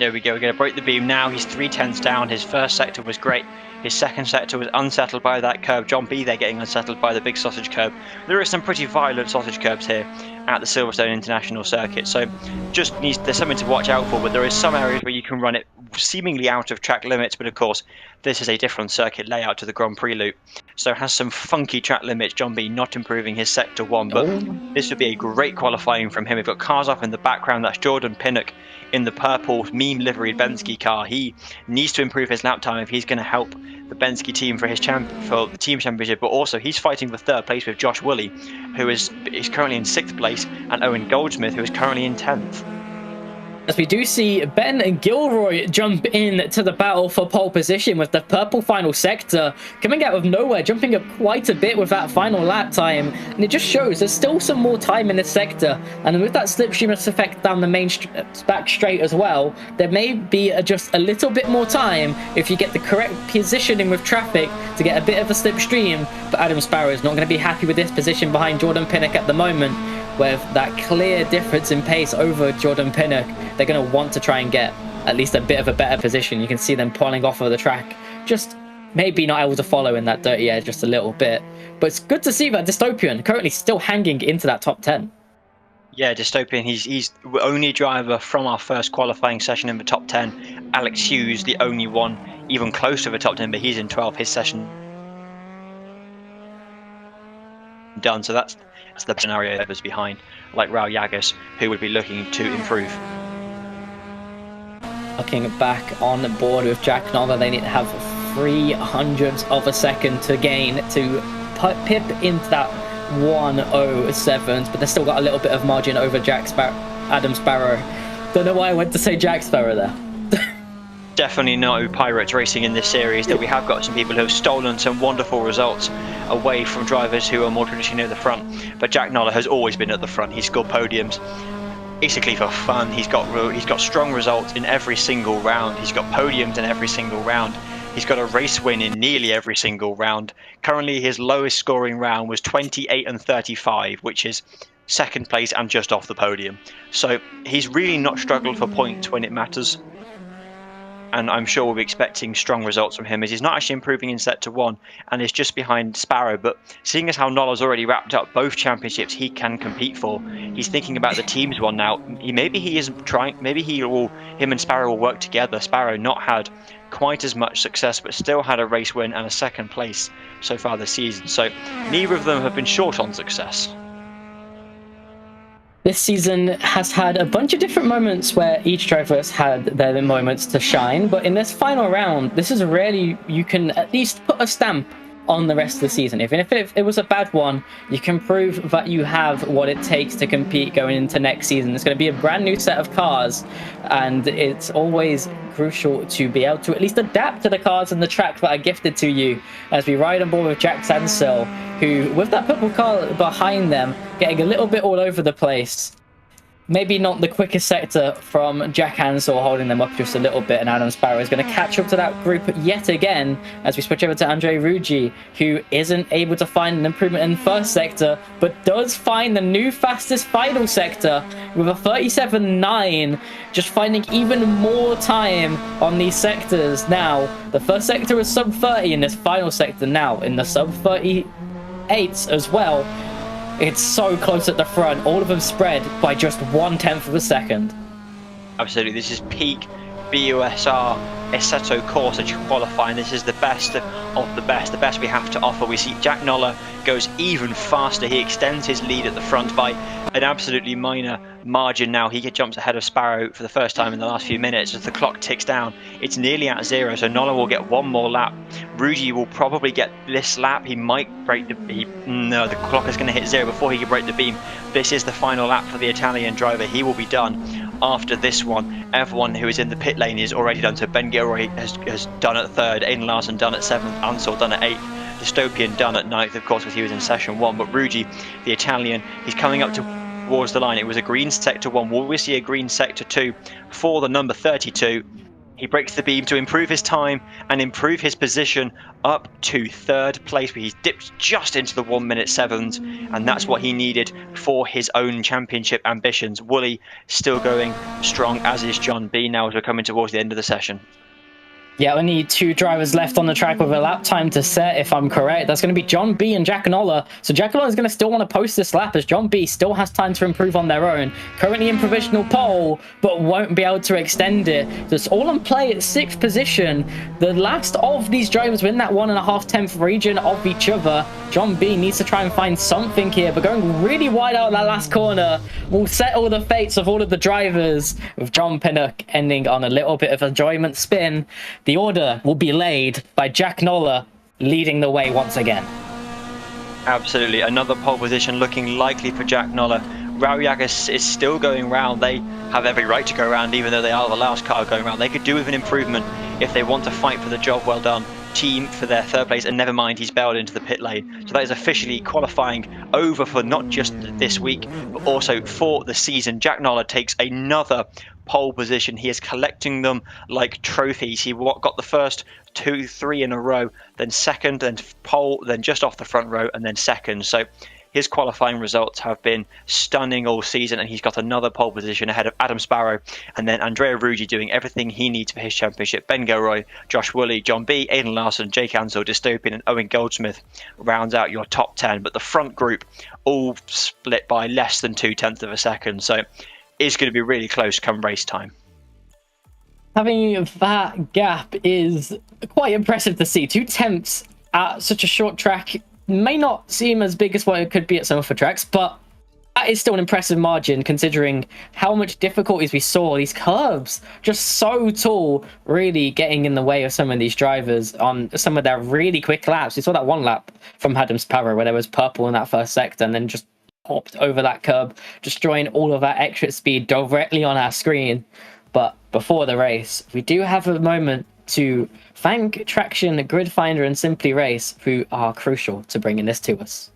There we go. We're going to break the beam now. He's 3/10 down. His first sector was great. His second sector was unsettled by that curb. John B there getting unsettled by the big sausage curb. There are some pretty violent sausage curbs here at the Silverstone International Circuit. So there's something to watch out for. But there is some areas where you can run it seemingly out of track limits. But of course, this is a different circuit layout to the Grand Prix loop. So it has some funky track limits. John B not improving his sector 1. But this would be a great qualifying from him. We've got cars off in the background. That's Jordan Pinnock in the purple meme liveried Penske car. He needs to improve his lap time if he's going to help the Penske team for for the team championship, but also he's fighting for 3rd place with Josh Woolley, who is currently in 6th place, and Owen Goldsmith, who is currently in 10th. As we do see Ben Gilroy jump in to the battle for pole position with the purple final sector coming out of nowhere, jumping up quite a bit with that final lap time, and it just shows there's still some more time in this sector, and with that slipstream effect down the main back straight as well, there may be just a little bit more time if you get the correct positioning with traffic to get a bit of a slipstream. But Adam Sparrow is not going to be happy with this position behind Jordan Pinnock at the moment. With that clear difference in pace over Jordan Pinnock, they're going to want to try and get at least a bit of a better position. You can see them pulling off of the track, just maybe not able to follow in that dirty air just a little bit. But it's good to see that Dystopian currently still hanging into that top 10. Yeah, Dystopian, he's the only driver from our first qualifying session in the top 10. Alex Hughes, the only one even close to the top 10, but he's in 12th. His session done, so that's the scenario that was behind, like Raul Yagas, who would be looking to improve. Looking back on board with Jack Noller, they need to have 300ths of a second to gain to pip into that 107s, but they've still got a little bit of margin over Adam Sparrow. Don't know why I went to say Jack Sparrow there. Definitely no pirates racing in this series, that we have got some people who have stolen some wonderful results away from drivers who are more traditionally at the front. But Jack Noller has always been at the front. He's scored podiums basically for fun. He's got strong results in every single round. He's got podiums in every single round. He's got a race win in nearly every single round. Currently his lowest scoring round was 28 and 35, which is 2nd place and just off the podium. So he's really not struggled for points when it matters. And I'm sure we'll be expecting strong results from him, as he's not actually improving in sector 1 and is just behind Sparrow. But seeing as how Noller's already wrapped up both championships he can compete for, he's thinking about the team's one now. Maybe he isn't trying. Maybe him and Sparrow will work together. Sparrow not had quite as much success, but still had a race win and a 2nd place so far this season. So neither of them have been short on success. This season has had a bunch of different moments where each driver has had their moments to shine, but in this final round, this is really, you can at least put a stamp on the rest of the season. Even if it was a bad one, you can prove that you have what it takes to compete going into next season. It's going to be a brand new set of cars, and it's always crucial to be able to at least adapt to the cars and the track that are gifted to you, as we ride on board with Jack Sansill, who, with that purple car behind them, getting a little bit all over the place. Maybe not the quickest sector from Jack Hansel, holding them up just a little bit, and Adam Sparrow is going to catch up to that group yet again as we switch over to Andre Ruggi, who isn't able to find an improvement in 1st sector, but does find the new fastest final sector with a 37.9, just finding even more time on these sectors. Now, the 1st sector was sub 30 in this final sector, now in the sub 38s as well. It's so close at the front, all of them spread by just 1/10 of a second. Absolutely, this is peak BUSR Assetto Corsa qualifying. This is the best of the best we have to offer. We see Jack Noller goes even faster. He extends his lead at the front by an absolutely minor margin now. He jumps ahead of Sparrow for the first time in the last few minutes as the clock ticks down. It's nearly at 0, so Noller will get one more lap. Ruggi will probably get this lap. He might break no, the clock is going to hit 0 before he can break the beam. This is the final lap for the Italian driver. He will be done after this one. Everyone who is in the pit lane is already done. So Ben Gilroy has done at 3rd, Aiden Larson done at 7th, Ansel done at 8th, Dystopian done at 9th, of course, because he was in session 1. But Ruggi, the Italian, he's coming up towards the line. It was a green sector 1. Will we see a green sector 2 for the number 32? He breaks the beam to improve his time and improve his position up to 3rd place, where he's dipped just into the 1 minute 7s, and that's what he needed for his own championship ambitions. Wooly still going strong, as is John B now as we're coming towards the end of the session. Yeah, only 2 drivers left on the track with a lap time to set, if I'm correct. That's going to be John B and Jack Nolla. So Jack Nolla is going to still want to post this lap, as John B still has time to improve on their own. Currently in provisional pole, but won't be able to extend it. So it's all on play at 6th position. The last of these drivers were in that 1.5 tenth region of each other. John B needs to try and find something here, but going really wide out that last corner will settle the fates of all of the drivers, with John Pinnock ending on a little bit of enjoyment spin. The order will be laid by Jack Nolla leading the way once again. Absolutely. Another pole position looking likely for Jack Nolla. Raujak is still going round. They have every right to go round, even though they are the last car going round. They could do with an improvement if they want to fight for the job well done team for their 3rd place, and never mind, he's bailed into the pit lane. So that is officially qualifying over for not just this week, but also for the season. Jack Nolla takes another pole position. He is collecting them like trophies. He got the first 2, 3 in a row, then 2nd, then pole, then just off the front row, and then 2nd. So his qualifying results have been stunning all season, and he's got another pole position ahead of Adam Sparrow, and then Andrea Ruggi doing everything he needs for his championship. Ben Gilroy, Josh Woolley, John B, Aidan Larson, Jake Ansell, Dystopian, and Owen Goldsmith rounds out your top 10. But the front group all split by less than 0.2 of a second, so it's going to be really close come race time. Having that gap is quite impressive to see. 0.2 at such a short track may not seem as big as what it could be at some of the tracks, but that is still an impressive margin considering how much difficulties we saw. These curbs just so tall, really getting in the way of some of these drivers on some of their really quick laps. We saw that one lap from Adam Sparrow where there was purple in that first sector and then just hopped over that curb, destroying all of that extra speed directly on our screen. But before the race, we do have a moment to thank Traction, Grid Finder, and Simply Race, who are crucial to bringing this to us.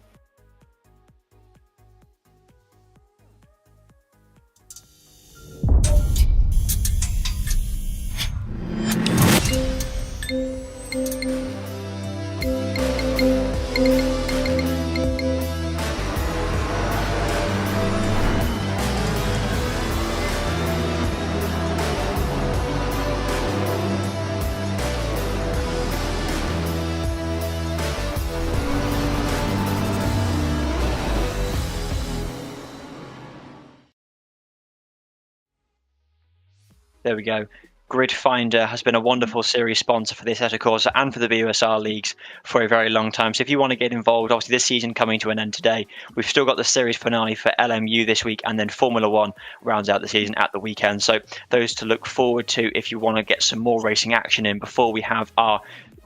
There we go. Grid Finder has been a wonderful series sponsor for the Assetto Corsa and for the BUSR leagues for a very long time. So if you want to get involved, obviously this season coming to an end today, we've still got the series finale for LMU this week, and then Formula One rounds out the season at the weekend. So those to look forward to if you want to get some more racing action in before we have our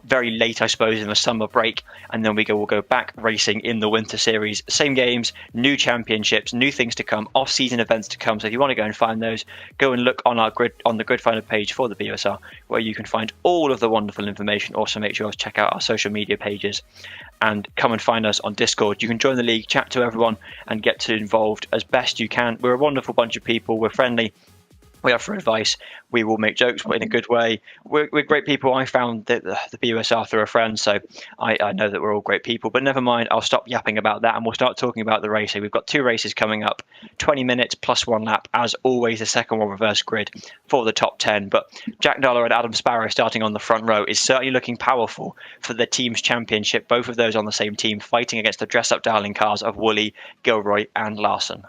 very late, I suppose, in the summer break, and then we'll go back racing in the winter series. Same games, new championships, new things to come, off-season events to come. So if you want to go and find those, go and look on the Grid Finder page for the BUSR, where you can find all of the wonderful information. Also, make sure to check out our social media pages and come and find us on Discord. You can join the league, chat to everyone, and get involved as best you can. We're a wonderful bunch of people. We're friendly. We offer advice. We will make jokes, but in a good way. We're great people. I found the BUSR through a friend, so I know that we're all great people. But never mind, I'll stop yapping about that, and we'll start talking about the racing. We've got 2 races coming up, 20 minutes plus 1 lap. As always, the second one reverse grid for the top 10. But Jack Nolla and Adam Sparrow starting on the front row is certainly looking powerful for the team's championship. Both of those on the same team, fighting against the dress-up darling cars of Woolley, Gilroy, and Larson.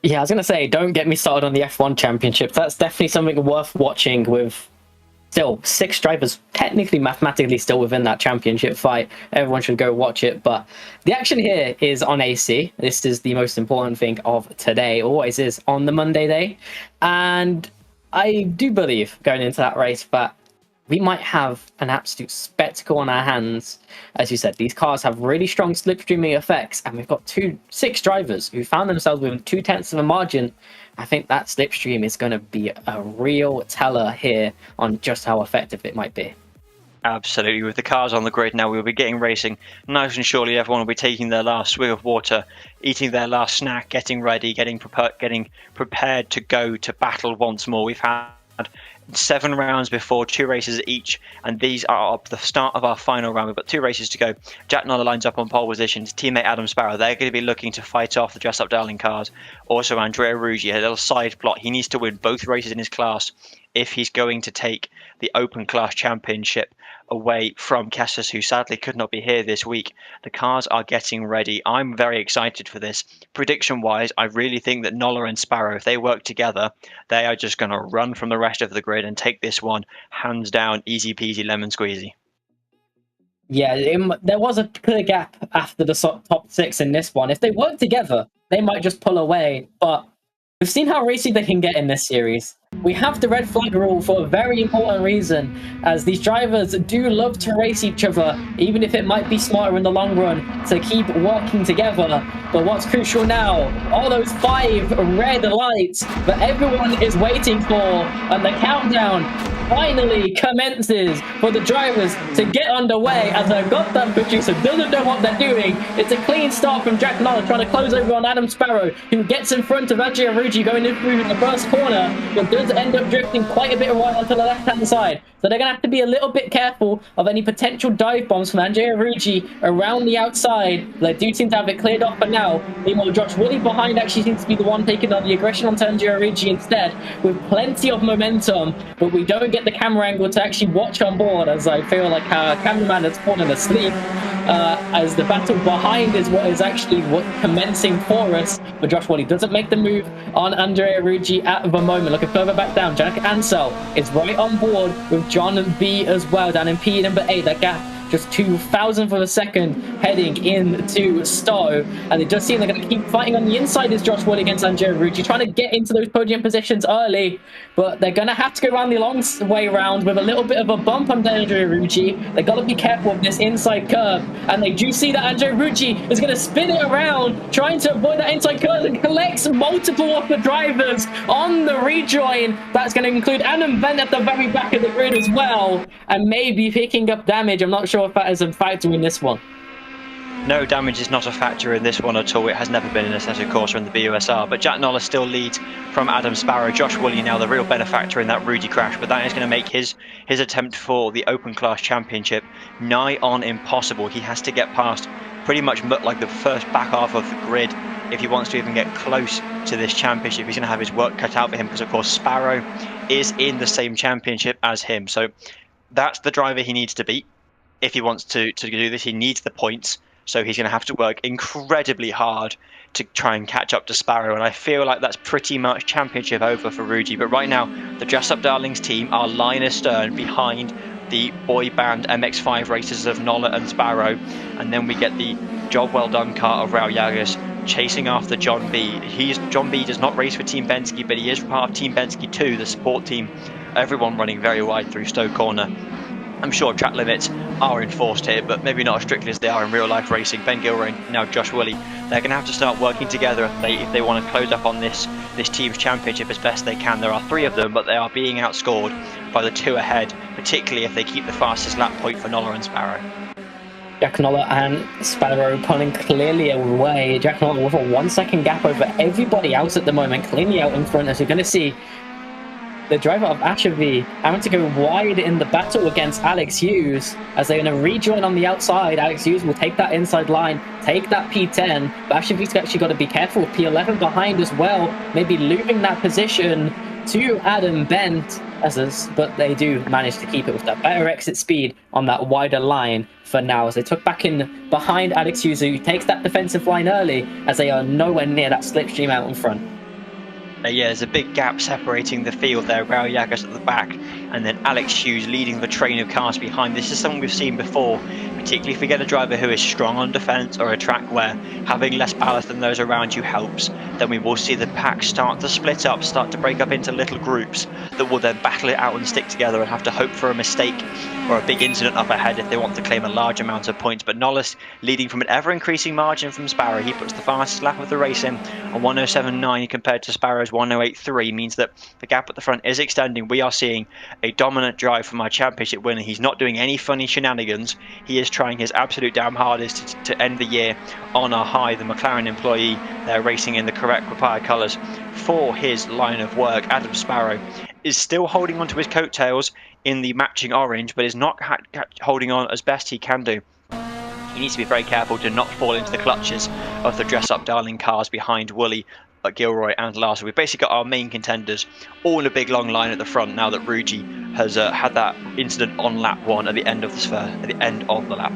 Yeah, I was going to say, don't get me started on the F1 Championship. That's definitely something worth watching, with still 6 drivers technically, mathematically still within that championship fight. Everyone should go watch it. But the action here is on AC. This is the most important thing of today, always is on the Monday day. And I do believe going into that race that we might have an absolute spectacle on our hands. As you said, these cars have really strong slipstreaming effects, and we've got 6 drivers who found themselves within 0.2 of a margin. I think that slipstream is going to be a real teller here on just how effective it might be. Absolutely. With the cars on the grid now, we'll be getting racing nice and surely. Everyone will be taking their last swig of water, eating their last snack, getting ready, getting prepared to go to battle once more. We've had 7 rounds before, 2 races each, and these are the start of our final round. We've got 2 races to go. Jack Noller lines up on pole position. His teammate Adam Sparrow, they're going to be looking to fight off the Dress Up Darling cars. Also Andrea Ruggi, a little side plot. He needs to win both races in his class if he's going to take the Open Class Championship away from Kessis, who sadly could not be here this week. The cars are getting ready. I'm very excited for this. Prediction wise, I really think that Noller and Sparrow, if they work together, they are just going to run from the rest of the grid and take this one hands down, easy peasy lemon squeezy. Yeah, there was a clear gap after the top 6 in this one. If they work together, they might just pull away, but we've seen how racy they can get in this series. We have the red flag rule for a very important reason, as these drivers do love to race each other, even if it might be smarter in the long run to keep working together. But what's crucial now, all those 5 red lights that everyone is waiting for, and the countdown finally commences for the drivers to get underway, as a goddamn producer doesn't know what they're doing. It's a clean start from Jack Noller trying to close over on Adam Sparrow, who gets in front of Andrea Ruggi going through the first corner, but does end up drifting quite a bit right onto the left-hand side. So they're going to have to be a little bit careful of any potential dive bombs from Andrea Ruggi around the outside. They do seem to have it cleared off for now. Meanwhile, Josh Woolley behind actually seems to be the one taking on the aggression on Andrea Ruggi instead, with plenty of momentum, but we don't get the camera angle to actually watch on board, as I feel like our cameraman has fallen asleep, as the battle behind is what is actually commencing for us. But Josh Woolley doesn't make the move on Andrea Ruggi at the moment. Looking further back down, Jack Ansell is right on board with John B as well down in P number 8. That gap just 2,000th of a second heading into Stowe, and it does seem they're going to keep fighting on the inside as Josh Woolley against Andrea Ruggi, trying to get into those podium positions early, but they're going to have to go around the long way round with a little bit of a bump on Andrea Ruggi. They've got to be careful of this inside curve, and they do see that Andrea Ruggi is going to spin it around, trying to avoid that inside curve, and collects multiple of the drivers on the rejoin. That's going to include Adam Venn at the very back of the grid as well, and maybe picking up damage. I'm not sure if that is a factor in this one. No, damage is not a factor in this one at all. It has never been in Assetto Corsa in the BUSR, but Jack Noller still leads from Adam Sparrow. Josh Woolley now the real benefactor in that Ruggi crash, but that is going to make his attempt for the Open Class Championship nigh on impossible. He has to get past pretty much like the first back half of the grid if he wants to even get close to this championship. He's going to have his work cut out for him, because of course Sparrow is in the same championship as him, so that's the driver he needs to beat. If he wants to do this, he needs the points, so he's going to have to work incredibly hard to try and catch up to Sparrow, and I feel like that's pretty much championship over for Ruggi. But right now, the Dress Up Darlings team are line astern behind the boy band MX5 races of Noller and Sparrow, and then we get the job well done car of Raul Yagas chasing after John B. John B does not race for Team Penske, but he is part of Team Penske 2, the support team. Everyone running very wide through Stowe Corner. I'm sure track limits are enforced here, but maybe not as strictly as they are in real life racing. Ben Gilroy, now Josh Woolley, they're going to have to start working together if they want to close up on this team's championship as best they can. There are 3 of them, but they are being outscored by the 2 ahead, particularly if they keep the fastest lap point for Noller and Sparrow. Jack Noller and Sparrow pulling clearly away. Jack Noller with a 1 second gap over everybody else at the moment, cleanly out in front, as you're going to see the driver of Ashevi having to go wide in the battle against Alex Hughes, as they're going to rejoin on the outside. Alex Hughes will take that inside line, take that P10, but Ashevi's actually got to be careful with P11 behind as well, maybe losing that position to Adam Bent, but they do manage to keep it with that better exit speed on that wider line for now, as they took back in behind Alex Hughes, who takes that defensive line early, as they are nowhere near that slipstream out in front. Yeah, there's a big gap separating the field there. Raul Yagas at the back, and then Alex Hughes leading the train of cars behind. This is something we've seen before, particularly if you get a driver who is strong on defence or a track where having less ballast than those around you helps. Then we will see the pack start to split up, start to break up into little groups that will then battle it out and stick together and have to hope for a mistake or a big incident up ahead if they want to claim a large amount of points. But Nollis leading from an ever-increasing margin from Sparrow. He puts the fastest lap of the race in on 107.9 compared to Sparrow's 108.3, means that the gap at the front is extending. We are seeing a dominant drive from our championship winner. He's not doing any funny shenanigans. He is trying his absolute damn hardest to end the year on a high. The McLaren employee, they're racing in the correct required colours for his line of work. Adam Sparrow is still holding on to his coattails in the matching orange, but is not holding on as best he can do. He needs to be very careful to not fall into the clutches of the dress-up darling cars behind Wooly, Gilroy and Larson. We've basically got our main contenders all in a big long line at the front now that Ruji has had that incident on lap 1 at the end of the lap.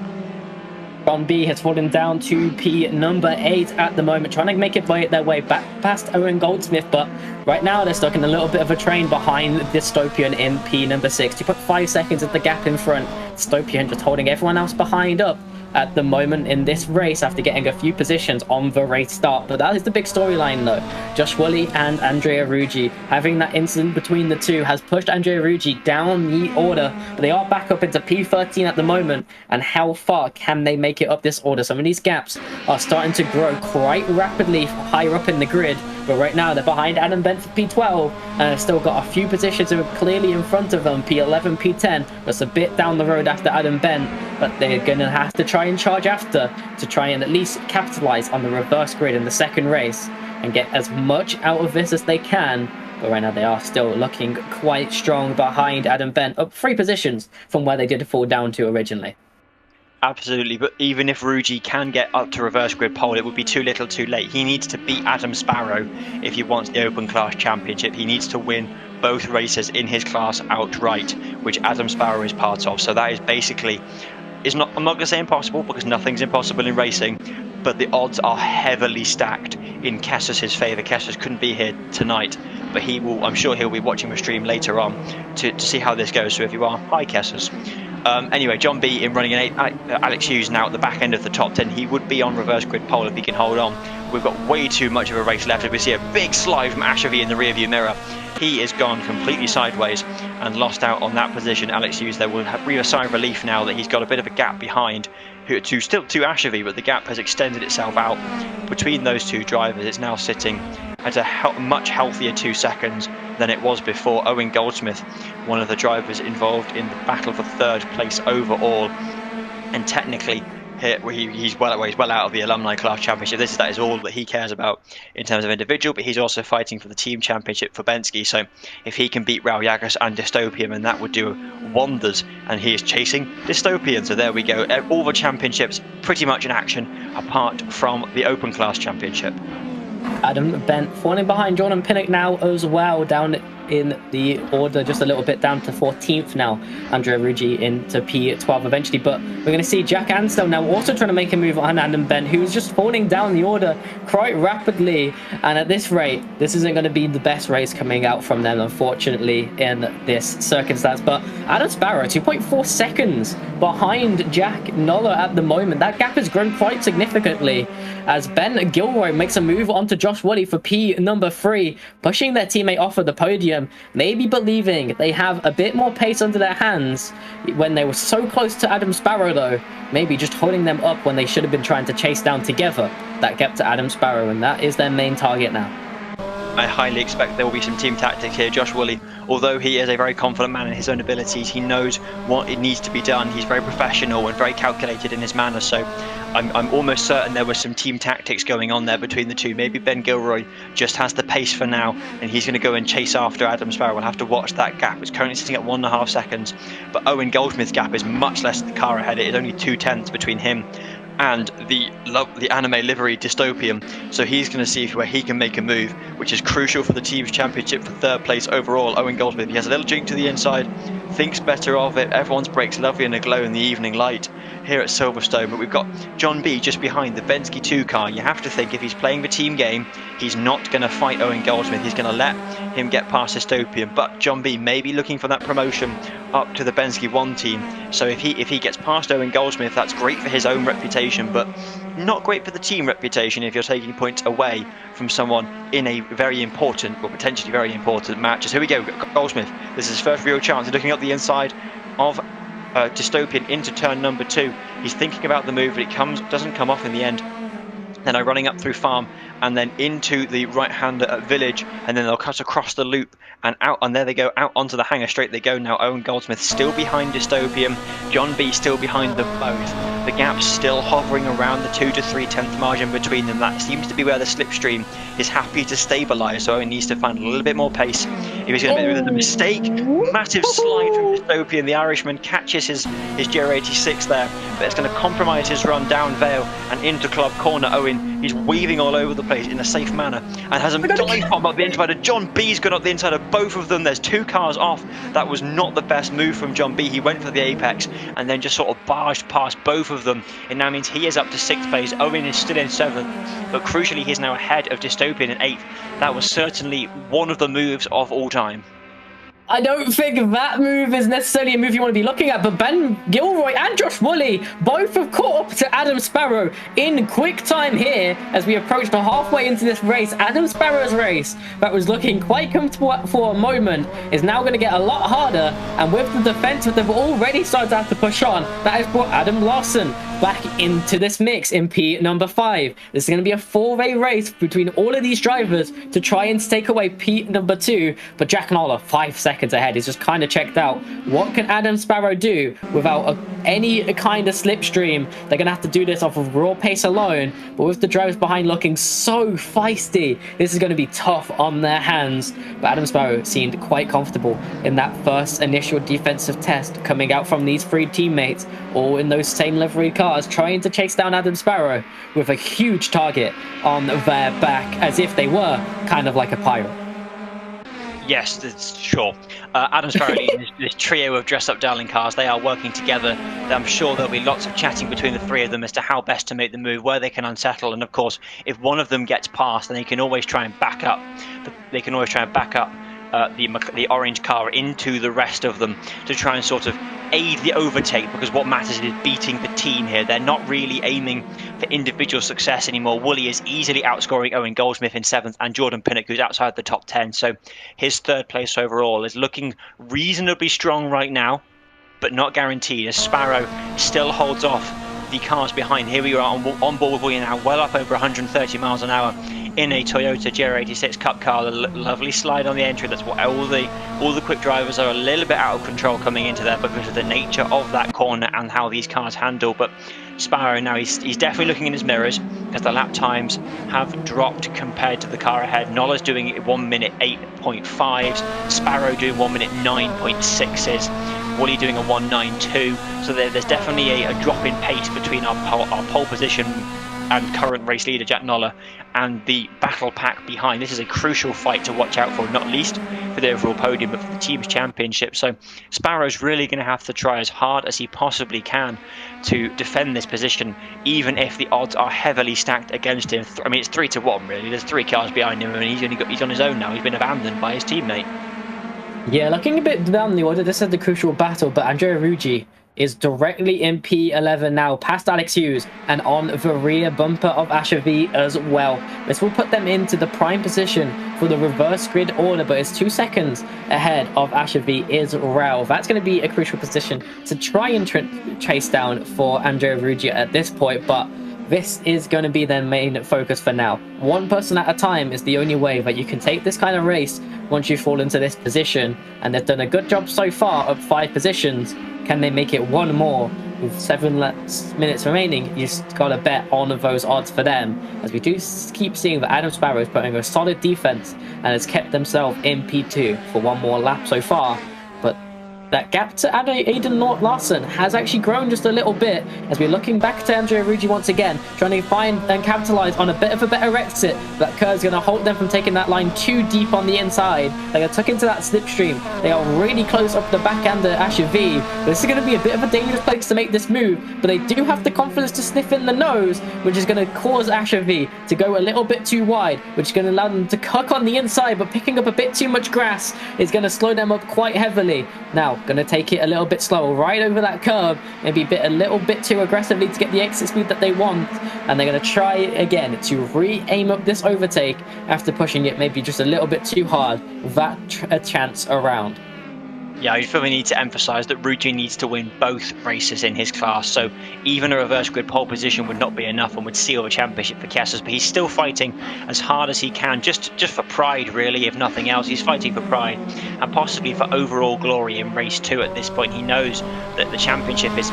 John B has fallen down to P number 8 at the moment, trying to make their way back past Owen Goldsmith, but right now they're stuck in a little bit of a train behind Dystopian in P number 6. You put 5 seconds at the gap in front. Dystopian just holding everyone else behind up at the moment in this race after getting a few positions on the race start. But that is the big storyline though. Josh Woolley and Andrea Ruggi, having that incident between the two has pushed Andrea Ruggi down the order, but they are back up into P13 at the moment. And how far can they make it up this order? Some of these gaps are starting to grow quite rapidly higher up in the grid, but right now they're behind Adam Bent for P12 and have still got a few positions that are clearly in front of them. P11, P10, that's a bit down the road after Adam Bent, but they're going to have to try and charge after to try and at least capitalize on the reverse grid in the second race and get as much out of this as they can. But right now they are still looking quite strong behind Adam Bent, up 3 positions from where they did fall down to originally. Absolutely, but even if Ruggi can get up to reverse grid pole, it would be too little too late. He needs to beat Adam Sparrow if he wants the Open Class Championship. He needs to win both races in his class outright, which Adam Sparrow is part of. So that is basically, I'm not going to say impossible, because nothing's impossible in racing, but the odds are heavily stacked in Kessler's favour. Kessler couldn't be here tonight, but I'm sure he'll be watching the stream later on to see how this goes. So if you are, hi Kessler's. Anyway, John B in running an 8. Alex Hughes now at the back end of the top 10. He would be on reverse grid pole if he can hold on. We've got way too much of a race left. We see a big slide from Ashevi in the rearview mirror. He is gone completely sideways and lost out on that position. Alex Hughes there will breathe a sigh of relief now that he's got a bit of a gap behind still to Ashevi, but the gap has extended itself out between those two drivers. It's now sitting at a much healthier 2 seconds than it was before. Owen Goldsmith, one of the drivers involved in the battle for 3rd place overall, and technically he's well out of the Alumni Class Championship. That is all that he cares about in terms of individual, but he's also fighting for the team championship for Penske. So if he can beat Raul Yagas and Dystopian, then that would do wonders, and he is chasing Dystopian. So there we go, all the championships pretty much in action apart from the Open Class Championship. Adam Bent falling behind Jordan Pinnock now as well, down in the order just a little bit, down to 14th now. Andrea Ruggi into P12 eventually, but we're going to see Jack Ansell now also trying to make a move on Adam Bent, who's just falling down the order quite rapidly. And at this rate, this isn't going to be the best race coming out from them, unfortunately, in this circumstance. But Adam Sparrow, 2.4 seconds behind Jack Noller at the moment. That gap has grown quite significantly as Ben Gilroy makes a move onto Josh Woolley for P number 3, pushing their teammate off of the podium, maybe believing they have a bit more pace under their hands when they were so close to Adam Sparrow though, maybe just holding them up when they should have been trying to chase down together that gap to Adam Sparrow, and that is their main target now. I highly expect there will be some team tactics here. Josh Woolley, although he is a very confident man in his own abilities, he knows what it needs to be done. He's very professional and very calculated in his manner, so I'm almost certain there was some team tactics going on there between the two. Maybe Ben Gilroy just has the pace for now, and he's going to go and chase after Adam Sparrow. We'll have to watch that gap. It's currently sitting at 1.5 seconds, but Owen Goldsmith's gap is much less than the car ahead. It is only 0.2 between him and the anime livery Dystopian, so he's going to see where he can make a move, which is crucial for the team's championship for 3rd place overall. Owen Goldsmith, he has a little jink to the inside, thinks better of it. Everyone's brakes lovely and aglow in the evening light here at Silverstone, but we've got John B just behind the Penske 2 car. You have to think if he's playing the team game, he's not going to fight Owen Goldsmith. He's going to let him get past Dystopian, but John B may be looking for that promotion up to the Penske 1 team. So if he gets past Owen Goldsmith, that's great for his own reputation, but not great for the team reputation if you're taking points away from someone in a very important, or potentially very important match. So here we go, Goldsmith. This is his first real chance. He's looking up the inside of Dystopian into turn number 2. He's thinking about the move, but it doesn't come off in the end. Then running up through Farm and then into the right-hander at Village, and then they'll cut across the loop and out, and there they go, out onto the hangar. Straight they go now. Owen Goldsmith still behind Dystopian, John B still behind them both. The gap's still hovering around the 2 to 3 tenth margin between them. That seems to be where the slipstream is happy to stabilise, so Owen needs to find a little bit more pace if he's going to make the mistake. Massive slide from Dystopian. The Irishman catches his Giro 86 there, but it's going to compromise his run down Vale and into Club Corner. Owen, he's weaving all over the place in a safe manner and has a dive bomb up the inside of John B's gone up the inside of both of them. There's 2 cars off. That was not the best move from John B. He went for the apex and then just sort of barged past both of them. It now means he is up to 6th place. Owen is still in 7th, but crucially he's now ahead of Dystopian in 8th. That was certainly one of the moves of all time. I don't think that move is necessarily a move you want to be looking at, but Ben Gilroy and Josh Woolley both have caught up to Adam Sparrow in quick time here as we approach the halfway into this race. Adam Sparrow's race that was looking quite comfortable for a moment is now going to get a lot harder, and with the defense that they've already started to have to push on, that has brought Adam Larson back into this mix in P number 5. This is going to be a 4-way race between all of these drivers to try and take away P number 2, but Jack Noller 5 seconds ahead. He's just kind of checked out. What can Adam Sparrow do without any kind of slipstream? They're going to have to do this off of raw pace alone, but with the drivers behind looking so feisty, this is going to be tough on their hands. But Adam Sparrow seemed quite comfortable in that first initial defensive test, coming out from these 3 teammates, all in those same livery cars, trying to chase down Adam Sparrow with a huge target on their back, as if they were kind of like a pirate. Yes, that's sure. Adam Sparrow leading this trio of dress-up darling cars. They are working together. I'm sure there'll be lots of chatting between the 3 of them as to how best to make the move, where they can unsettle, and of course, if one of them gets past, then they can always try and back up. The orange car into the rest of them to try and sort of aid the overtake, because what matters is beating the team here. They're not really aiming for individual success anymore. Woolley is easily outscoring Owen Goldsmith in 7th and Jordan Pinnock, who's outside the top 10. So his 3rd place overall is looking reasonably strong right now, but not guaranteed, as Sparrow still holds off the cars behind. Here we are on board with Woolley now, well up over 130 miles an hour in a Toyota Giro 86 Cup car. The lovely slide on the entry. That's what all the quick drivers are a little bit out of control coming into there because of the nature of that corner and how these cars handle. But Sparrow now, he's definitely looking in his mirrors, because the lap times have dropped compared to the car ahead. Noller's doing it 1 minute 8.5s, Sparrow doing 1 minute 9.6s, Woolley doing a 1.92. So there's definitely a drop in pace between our pole position and current race leader Jack Noller and the battle pack behind. This is a crucial fight to watch out for, not least for the overall podium, but for the team's championship. So Sparrow's really going to have to try as hard as he possibly can to defend this position, even if the odds are heavily stacked against him. I mean, it's 3 to 1 really. There's 3 cars behind him, and he's on his own now. He's been abandoned by his teammate. Yeah, looking a bit down the order, this is the crucial battle, but Andrea Ruggi is directly in P11 now, past Alex Hughes and on the rear bumper of Asher V as well. This will put them into the prime position for the reverse grid order, but it's 2 seconds ahead of Asher V is Ralph. That's going to be a crucial position to try and chase down for Andrea Ruggi at this point, but this is going to be their main focus for now. One person at a time is the only way that you can take this kind of race once you fall into this position, and they've done a good job so far of 5 positions. Can they make it one more with 7 minutes remaining? You just got to bet on those odds for them, as we do keep seeing that Adam Sparrow is putting a solid defense and has kept themselves in P2 for 1 more lap so far. But that gap to Aiden Larson has actually grown just a little bit, as we're looking back to Andrea Ruggi once again, trying to find and capitalize on a bit of a better exit. That curve's going to hold them from taking that line too deep on the inside. They are tucked into that slipstream. They are really close up the back end of Asher V. This is going to be a bit of a dangerous place to make this move, but they do have the confidence to sniff in the nose, which is going to cause Asher V to go a little bit too wide, which is going to allow them to cook on the inside, but picking up a bit too much grass is going to slow them up quite heavily. Now, going to take it a little bit slower right over that curve, maybe a little bit too aggressively to get the exit speed that they want, and they're going to try again to re-aim up this overtake after pushing it maybe just a little bit too hard. That a chance around. Yeah, I feel we need to emphasise that Ruggi needs to win both races in his class, so even a reverse grid pole position would not be enough and would seal the championship for Kessels, but he's still fighting as hard as he can, just for pride really, if nothing else. He's fighting for pride and possibly for overall glory in race 2 at this point. He knows that the championship is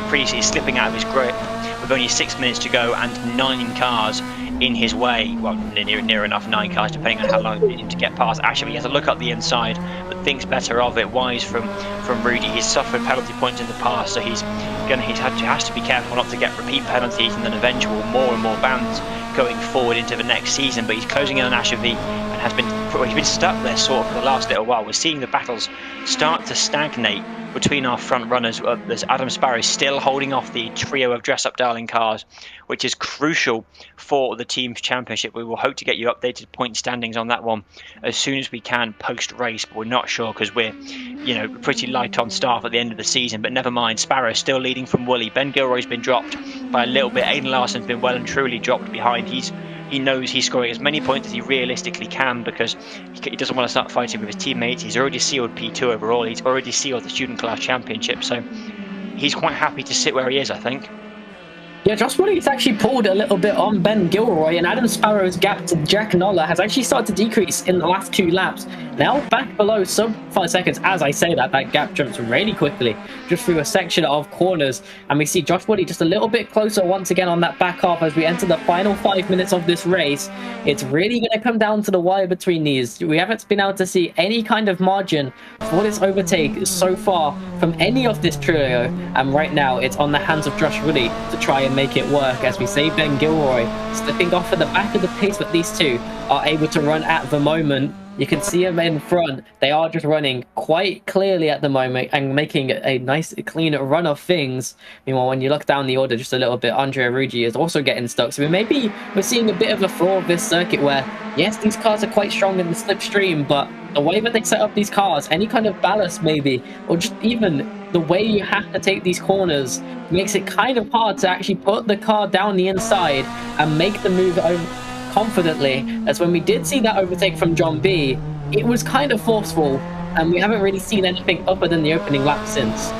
slipping out of his grip with only 6 minutes to go and 9 cars in his way. Well, near enough 9 cars, depending on how long it needs to get past. Actually, he has to look up the inside, but thinks better of it. Wise from Ruggi. He's suffered penalty points in the past, so has to be careful not to get repeat penalties and then eventual more and more bans going forward into the next season. But he's closing in on Ashevi and he's been stuck there sort of for the last little while. We're seeing the battles start to stagnate between our front runners. There's Adam Sparrow still holding off the trio of dress-up darling cars, which is crucial for the team's championship. We will hope to get you updated point standings on that one as soon as we can post-race, but we're not sure because we're pretty light on staff at the end of the season. But never mind, Sparrow still leading from Woolley. Ben Gilroy's been dropped by a little bit. Aidan Larson's been well and truly dropped behind. He knows he's scoring as many points as he realistically can because he doesn't want to start fighting with his teammates. He's already sealed P2 overall. He's already sealed the student class championship, so he's quite happy to sit where he is, I think. Yeah, Josh Woolley's actually pulled a little bit on Ben Gilroy, and Adam Sparrow's gap to Jack Noller has actually started to decrease in the last 2 laps. Now back below sub 5 seconds. As I say that gap jumps really quickly just through a section of corners, and we see Josh Woolley just a little bit closer once again on that back half as we enter the final 5 minutes of this race. It's really going to come down to the wire between these. We haven't been able to see any kind of margin for this overtake so far from any of this trio, and right now it's on the hands of Josh Woolley to try and make it work. As we say, Ben Gilroy slipping off at the back of the pace, but these two are able to run at the moment. You can see them in front. They are just running quite clearly at the moment and making a nice clean run of things. Meanwhile, when you look down the order just a little bit, Andrea Ruggi is also getting stuck. So we're seeing a bit of a flaw of this circuit where, yes, these cars are quite strong in the slipstream, but the way that they set up these cars, any kind of ballast maybe, or just even the way you have to take these corners makes it kind of hard to actually put the car down the inside and make the move over confidently. As when we did see that overtake from John B, it was kind of forceful, and we haven't really seen anything other than the opening lap since.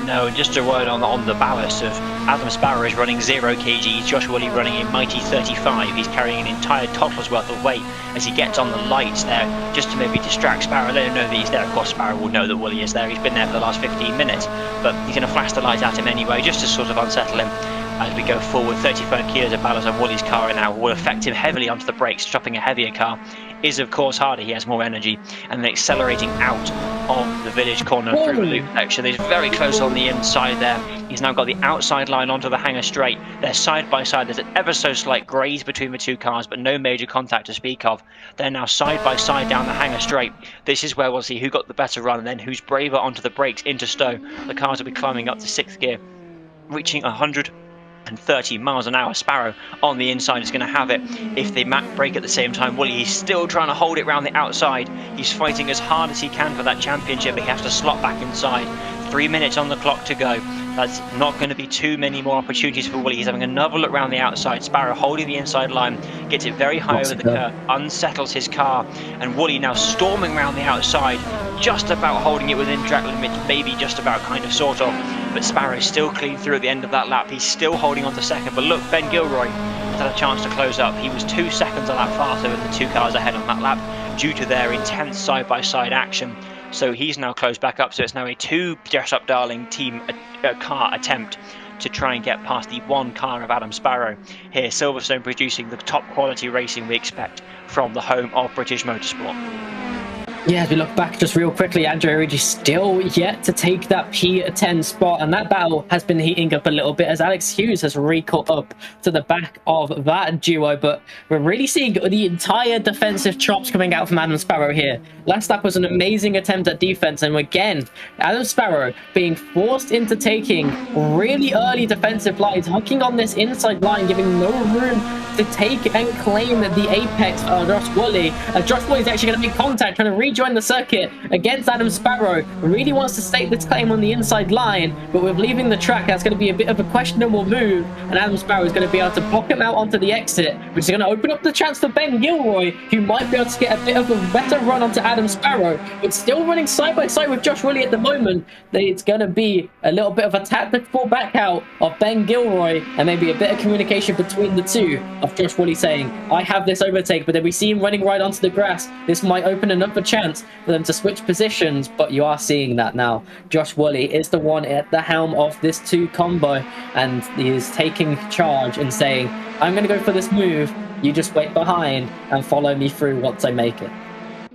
No, and just a word on the ballast of Adam Sparrow is running 0 kg, Josh Woolley running a mighty 35. He's carrying an entire toddler's worth of weight as he gets on the lights there, just to maybe distract Sparrow, let him know that he's there. Of course, Sparrow will know that Woolley is there. He's been there for the last 15 minutes, but he's going to flash the light at him anyway, just to sort of unsettle him. As we go forward, 35 kilos of ballast on Woolley's car now will affect him heavily onto the brakes. Chopping a heavier car is of course harder. He has more energy, and then accelerating out of the village corner through the loop section. He's very close on the inside there. He's now got the outside line onto the hangar straight. They're side by side. There's an ever so slight graze between the two cars, but no major contact to speak of. They're now side by side down the hangar straight. This is where we'll see who got the better run and then who's braver onto the brakes into Stowe. The cars will be climbing up to 6th gear, reaching 130 miles an hour. Sparrow on the inside is going to have it if they brake at the same time. Woolley, he's still trying to hold it round the outside. He's fighting as hard as he can for that championship, but he has to slot back inside. 3 minutes on the clock to go. That's not going to be too many more opportunities for Woolley. He's having another look round the outside. Sparrow holding the inside line, gets it very high over the curve, unsettles his car, and Woolley now storming round the outside, just about holding it within track limits, maybe just about, kind of, sort of. But Sparrow still clean through at the end of that lap. He's still holding on to second, but look, Ben Gilroy has had a chance to close up. He was 2 seconds a lap faster than the 2 cars ahead on that lap due to their intense side-by-side action. So he's now closed back up, so it's now a 2 dress-up darling team car attempt to try and get past the 1 car of Adam Sparrow. Here, Silverstone producing the top quality racing we expect from the home of British motorsport. Yeah, as we look back just real quickly, Andrea Ruggi still yet to take that P10 spot, and that battle has been heating up a little bit as Alex Hughes has recaught up to the back of that duo, but we're really seeing the entire defensive chops coming out from Adam Sparrow here. Last lap was an amazing attempt at defense, and again, Adam Sparrow being forced into taking really early defensive lines, hooking on this inside line, giving no room to take and claim the apex. Josh Woolley is actually going to make contact, trying to reach rejoin the circuit against Adam Sparrow. Really wants to stake this claim on the inside line, but with leaving the track, that's going to be a bit of a questionable move, and Adam Sparrow is going to be able to block him out onto the exit, which is going to open up the chance for Ben Gilroy, who might be able to get a bit of a better run onto Adam Sparrow, but still running side by side with Josh Woolley at the moment. It's going to be a little bit of a tactical back out of Ben Gilroy, and maybe a bit of communication between the two, of Josh Woolley saying, I have this overtake, but then we see him running right onto the grass. This might open another chance for them to switch positions, but you are seeing that now. Josh Woolley is the one at the helm of this two combo, and he is taking charge and saying, I'm going to go for this move, you just wait behind and follow me through once I make it.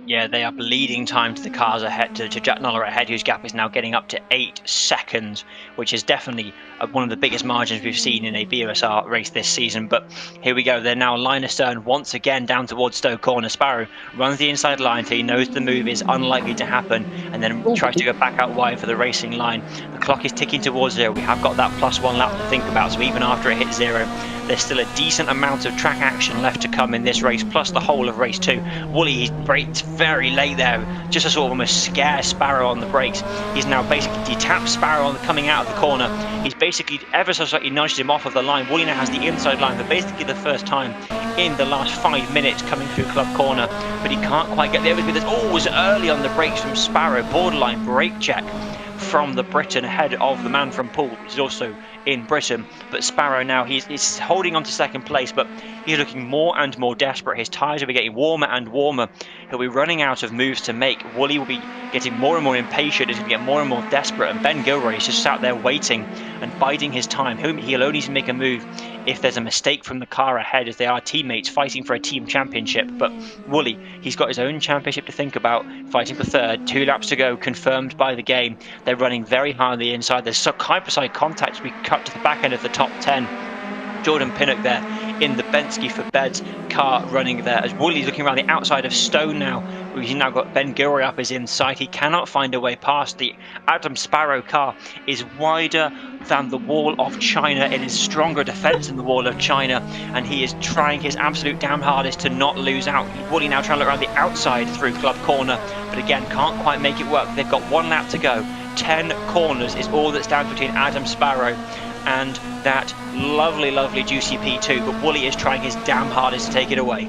Yeah, they are bleeding time to the cars ahead, to Jack Noller ahead, whose gap is now getting up to 8 seconds, which is definitely one of the biggest margins we've seen in a BUSR race this season. But here we go, they're now line astern once again down towards Stowe Corner. Sparrow runs the inside line till he knows the move is unlikely to happen, and then tries to go back out wide for the racing line. The clock is ticking towards 0. We have got that +1 lap to think about, so even after it hits 0, there's still a decent amount of track action left to come in this race, plus the whole of race 2. Woolley, he's braked very late there, just to sort of almost scare Sparrow on the brakes. He's now basically tapped Sparrow on coming out of the corner. He's basically ever so slightly nudged him off of the line. Woolley now has the inside line for basically the first time in the last 5 minutes coming through Club Corner, but he can't quite get there. Oh, it was early on the brakes from Sparrow, borderline brake check from the Briton ahead of the man from Poole, which is also in Britain. But Sparrow now, he's holding on to second place, but he's looking more and more desperate. His tyres will be getting warmer and warmer. He'll be running out of moves to make. Woolley will be getting more and more impatient. He's going to get more and more desperate, and Ben Gilroy is just sat there waiting and biding his time. He'll only make a move if there's a mistake from the car ahead, as they are teammates fighting for a team championship. But Woolley, he's got his own championship to think about, fighting for third. 2 laps to go, confirmed by the game. They're running very hard on the inside. There's side-by-side contact as we cut to the back end of the top 10. Jordan Pinnock there in the Bensky for Beds car running there, as Woolley's looking around the outside of Stone now. He's now got Ben Gilroy up his inside. He cannot find a way past. The Adam Sparrow car is wider than the wall of China. It is stronger defence than the wall of China, and he is trying his absolute damn hardest to not lose out. Woolley now trying to look around the outside through Club Corner, but again can't quite make it work. They've got 1 lap to go. 10 corners is all that stands between Adam Sparrow and that lovely juicy P2, but Woolley is trying his damn hardest to take it away.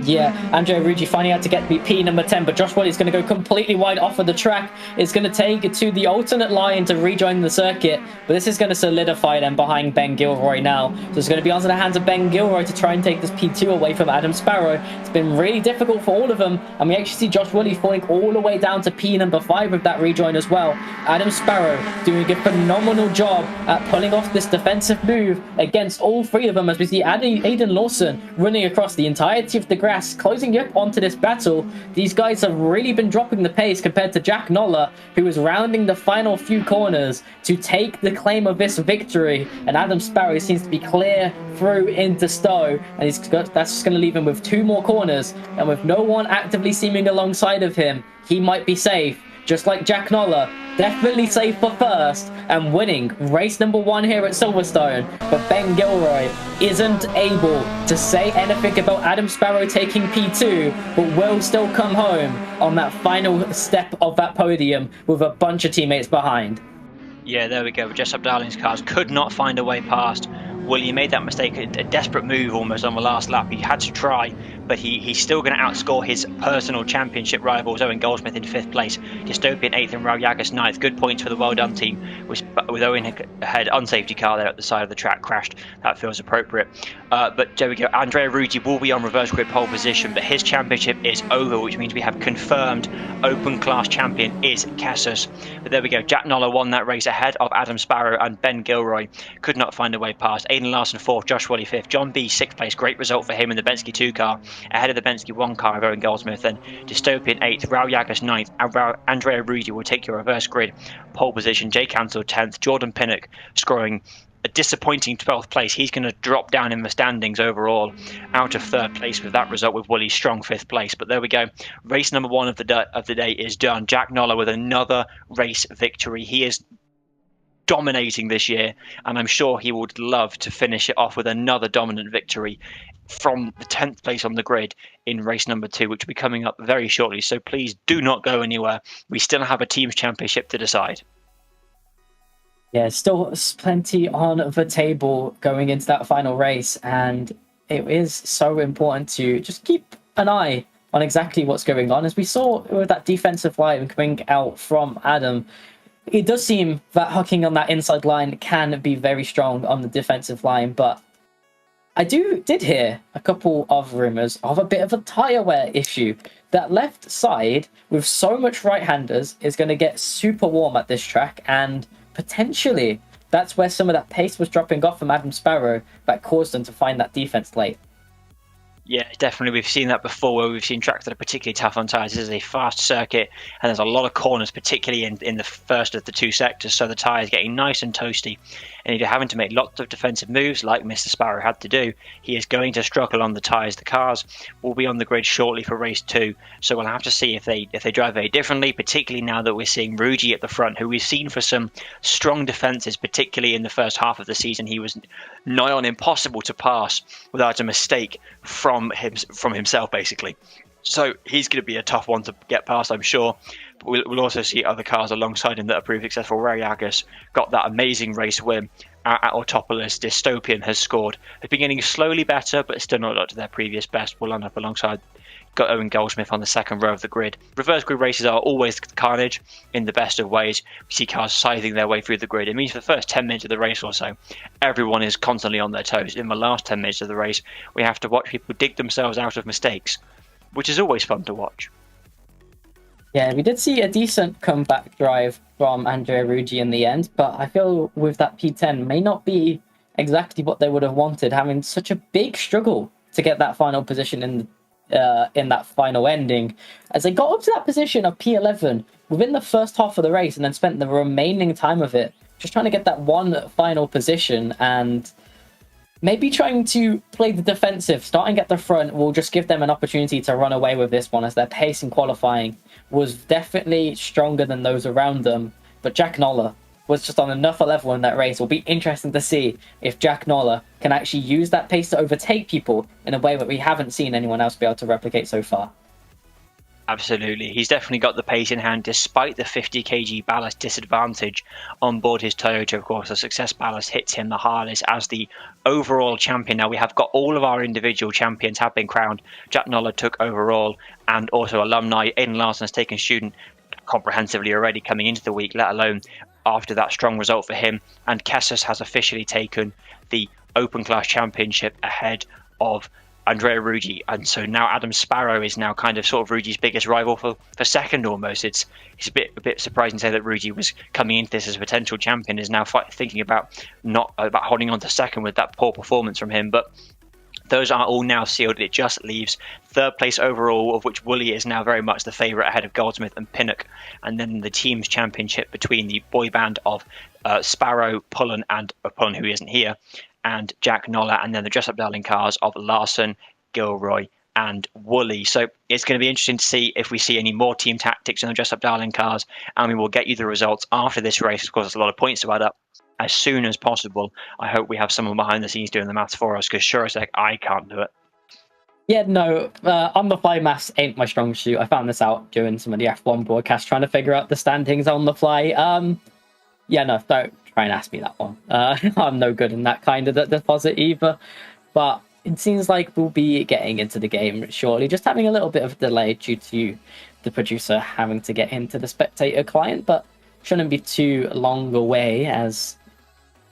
Yeah, Andrea Ruggi finding out to get P number 10, but Josh Woolley's going to go completely wide off of the track. It's going to take it to the alternate line to rejoin the circuit, but this is going to solidify them behind Ben Gilroy now. So it's going to be onto the hands of Ben Gilroy to try and take this P2 away from Adam Sparrow. It's been really difficult for all of them, and we actually see Josh Woolley falling all the way down to P number 5 with that rejoin as well. Adam Sparrow doing a phenomenal job at pulling off this defensive move against all 3 of them, as we see Aidan Lawson running across the entirety of the grass, closing up onto this battle. These guys have really been dropping the pace compared to Jack Noller, who is rounding the final few corners to take the claim of this victory, and Adam Sparrow seems to be clear through into Stowe, and that's just going to leave him with 2 more corners, and with no one actively seeming alongside of him, he might be safe, just like Jack Noller, definitely safe for first and winning race number 1 here at Silverstone. But Ben Gilroy isn't able to say anything about Adam Sparrow taking P2, but will still come home on that final step of that podium with a bunch of teammates behind. Yeah, there we go. Jessup Darling's cars could not find a way past. Woolley made that mistake, a desperate move almost on the last lap. He had to try, but he's still going to outscore his personal championship rivals. Owen Goldsmith in 5th place, Dystopian 8th, and Raul Yagas 9th. Good points for the Well Done team, with Owen ahead. Unsafety car there at the side of the track crashed. That feels appropriate. But there we go. Andrea Ruggi will be on reverse grid pole position, but his championship is over, which means we have confirmed open class champion is Cassus. But there we go. Jack Noller won that race ahead of Adam Sparrow, and Ben Gilroy could not find a way past. Aidan Larson 4th, Josh Woolley 5th, John B 6th place. Great result for him in the Bensky 2 car, ahead of the Bensky 1 car of Owen Goldsmith. Then Dystopian 8th, Raul Yagas 9th, and Andrea Ruggi will take your reverse grid pole position. Jay Cancel 10th, Jordan Pinnock scoring a disappointing 12th place. He's going to drop down in the standings overall, out of 3rd place with that result, with Woolley's strong 5th place. But there we go. Race number 1 of the day is done. Jack Noller with another race victory. He is dominating this year, and I'm sure he would love to finish it off with another dominant victory from the 10th place on the grid in race number 2, which will be coming up very shortly. So please do not go anywhere. We still have a team's championship to decide. Yeah, still plenty on the table going into that final race, and it is so important to just keep an eye on exactly what's going on. As we saw with that defensive line coming out from Adam, it does seem that hooking on that inside line can be very strong on the defensive line, but I did hear a couple of rumours of a bit of a tyre wear issue. That left side, with so much right-handers, is going to get super warm at this track, and potentially that's where some of that pace was dropping off from Adam Sparrow that caused them to find that defense late. Yeah, definitely. We've seen that before, where we've seen tracks that are particularly tough on tyres. This is a fast circuit, and there's a lot of corners, particularly in the first of the two sectors, so the tyres getting nice and toasty. And if you're having to make lots of defensive moves, like Mr. Sparrow had to do, he is going to struggle on the tyres. The cars will be on the grid shortly for race 2, so we'll have to see if they drive very differently, particularly now that we're seeing Ruggie at the front, who we've seen for some strong defences, particularly in the first half of the season. He was nigh on impossible to pass without a mistake from himself, basically. So he's going to be a tough one to get past, I'm sure. But we'll also see other cars alongside him that are proved successful. Ray Agus got that amazing race win at Autopolis. Dystopian has scored. They've been getting slowly better, but still not up to their previous best. We'll end up alongside Owen Goldsmith on the second row of the grid. Reverse grid races are always carnage in the best of ways. We see cars scything their way through the grid. It means for the first 10 minutes of the race or so, everyone is constantly on their toes. In the last 10 minutes of the race, we have to watch people dig themselves out of mistakes, which is always fun to watch. Yeah, we did see a decent comeback drive from Andrea Ruggie in the end, but I feel with that P10 may not be exactly what they would have wanted, having such a big struggle to get that final position in that final ending, as they got up to that position of P11 within the first half of the race and then spent the remaining time of it just trying to get that one final position, and maybe trying to play the defensive, starting at the front will just give them an opportunity to run away with this one, as their pace in qualifying was definitely stronger than those around them. But Jack Noller was just on another level in that race. It'll be interesting to see if Jack Noller can actually use that pace to overtake people in a way that we haven't seen anyone else be able to replicate so far. Absolutely. He's definitely got the pace in hand, despite the 50 kg ballast disadvantage on board his Toyota. Of course, the success ballast hits him the hardest as the overall champion. Now, we have got all of our individual champions have been crowned. Jack Noller took overall, and also alumni. Aiden Larson has taken student comprehensively already coming into the week, let alone after that strong result for him. And Kessus has officially taken the Open Class Championship ahead of Andrea Ruggie, and so now Adam Sparrow is now kind of sort of Ruggie's biggest rival for second almost. It's a bit surprising to say that Ruggie was coming into this as a potential champion, is now thinking about holding on to second with that poor performance from him. But those are all now sealed. It just leaves third place overall, of which Woolley is now very much the favourite ahead of Goldsmith and Pinnock, and then the team's championship between the boy band of Sparrow, Pullen, who isn't here, and Jack Noller, and then the dress-up darling cars of Larson, Gilroy, and Woolley. So it's going to be interesting to see if we see any more team tactics in the dress-up darling cars, and we will get you the results after this race. Of course, there's a lot of points to add up as soon as possible. I hope we have someone behind the scenes doing the maths for us, because sure as heck, I can't do it. Yeah, no, on the fly maths ain't my strong suit. I found this out during some of the F1 broadcasts, trying to figure out the standings on the fly. Yeah, no, don't try and ask me that one. I'm no good in that kind of deposit either. But it seems like we'll be getting into the game shortly, just having a little bit of a delay due to the producer having to get into the spectator client, but shouldn't be too long away, as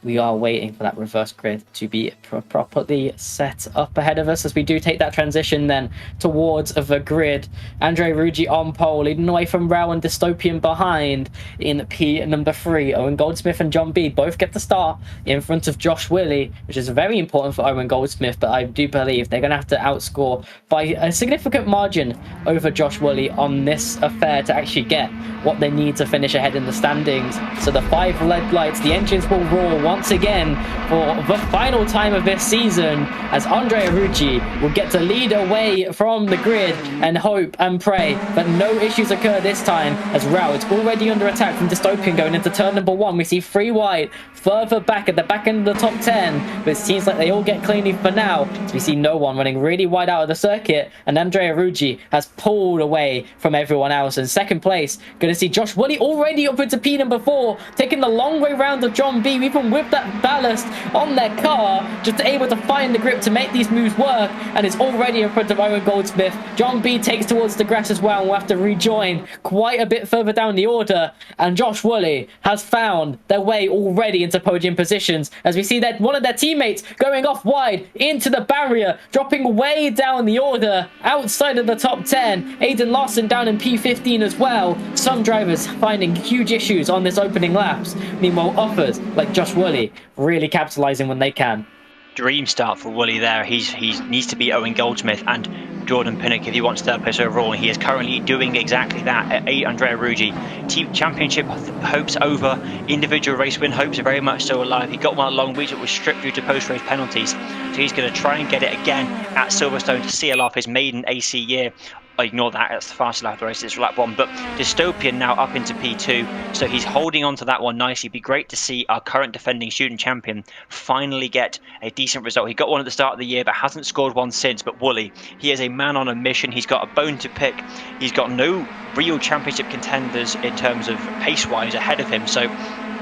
we are waiting for that reverse grid to be properly set up ahead of us as we do take that transition then towards the grid. Andre Ruggie on pole, leading away from Rao and Dystopian behind in P number 3. Owen Goldsmith and John Bede both get the start in front of Josh Woolley, which is very important for Owen Goldsmith, but I do believe they're going to have to outscore by a significant margin over Josh Woolley on this affair to actually get what they need to finish ahead in the standings. So the 5 LED lights, the engines will roar once once again for the final time of this season, as Andrea Ruggi will get to lead away from the grid and hope and pray that no issues occur this time, as Rao is already under attack from Dystopian going into turn number 1. We see 3 wide further back at the back end of the top 10, but it seems like they all get cleanly for now, as we see no one running really wide out of the circuit, and Andrea Ruggi has pulled away from everyone else. In second place, going to see Josh Woolley already up into P number 4, taking the long way round of John B, even with that ballast on their car, just able to find the grip to make these moves work, and is already in front of Owen Goldsmith. John B takes towards the grass as well, and will have to rejoin quite a bit further down the order, and Josh Woolley has found their way already into podium positions, as we see that one of their teammates going off wide into the barrier, dropping way down the order outside of the top 10. Aiden Larson down in P15 as well. Some drivers finding huge issues on this opening laps. Meanwhile, offers like Josh Woolley really capitalizing when they can. Dream start for Woolley there. He needs to beat Owen Goldsmith and Jordan Pinnock if he wants third place overall, and he is currently doing exactly that at 8. Andrea Ruggi. Team championship hopes over, individual race win hopes are very much still alive. He got one at Long Beach that was stripped due to post-race penalties, so he's going to try and get it again at Silverstone to seal off his maiden AC year. Ignore that, that's the fastest lap of the race, it's lap 1. But Dystopian now up into P2, so he's holding on to that one nicely. It'd be great to see our current defending student champion finally get a decent result. He got one at the start of the year, but hasn't scored one since. But Woolley, he is a man on a mission. He's got a bone to pick. He's got no real championship contenders in terms of pace-wise ahead of him, so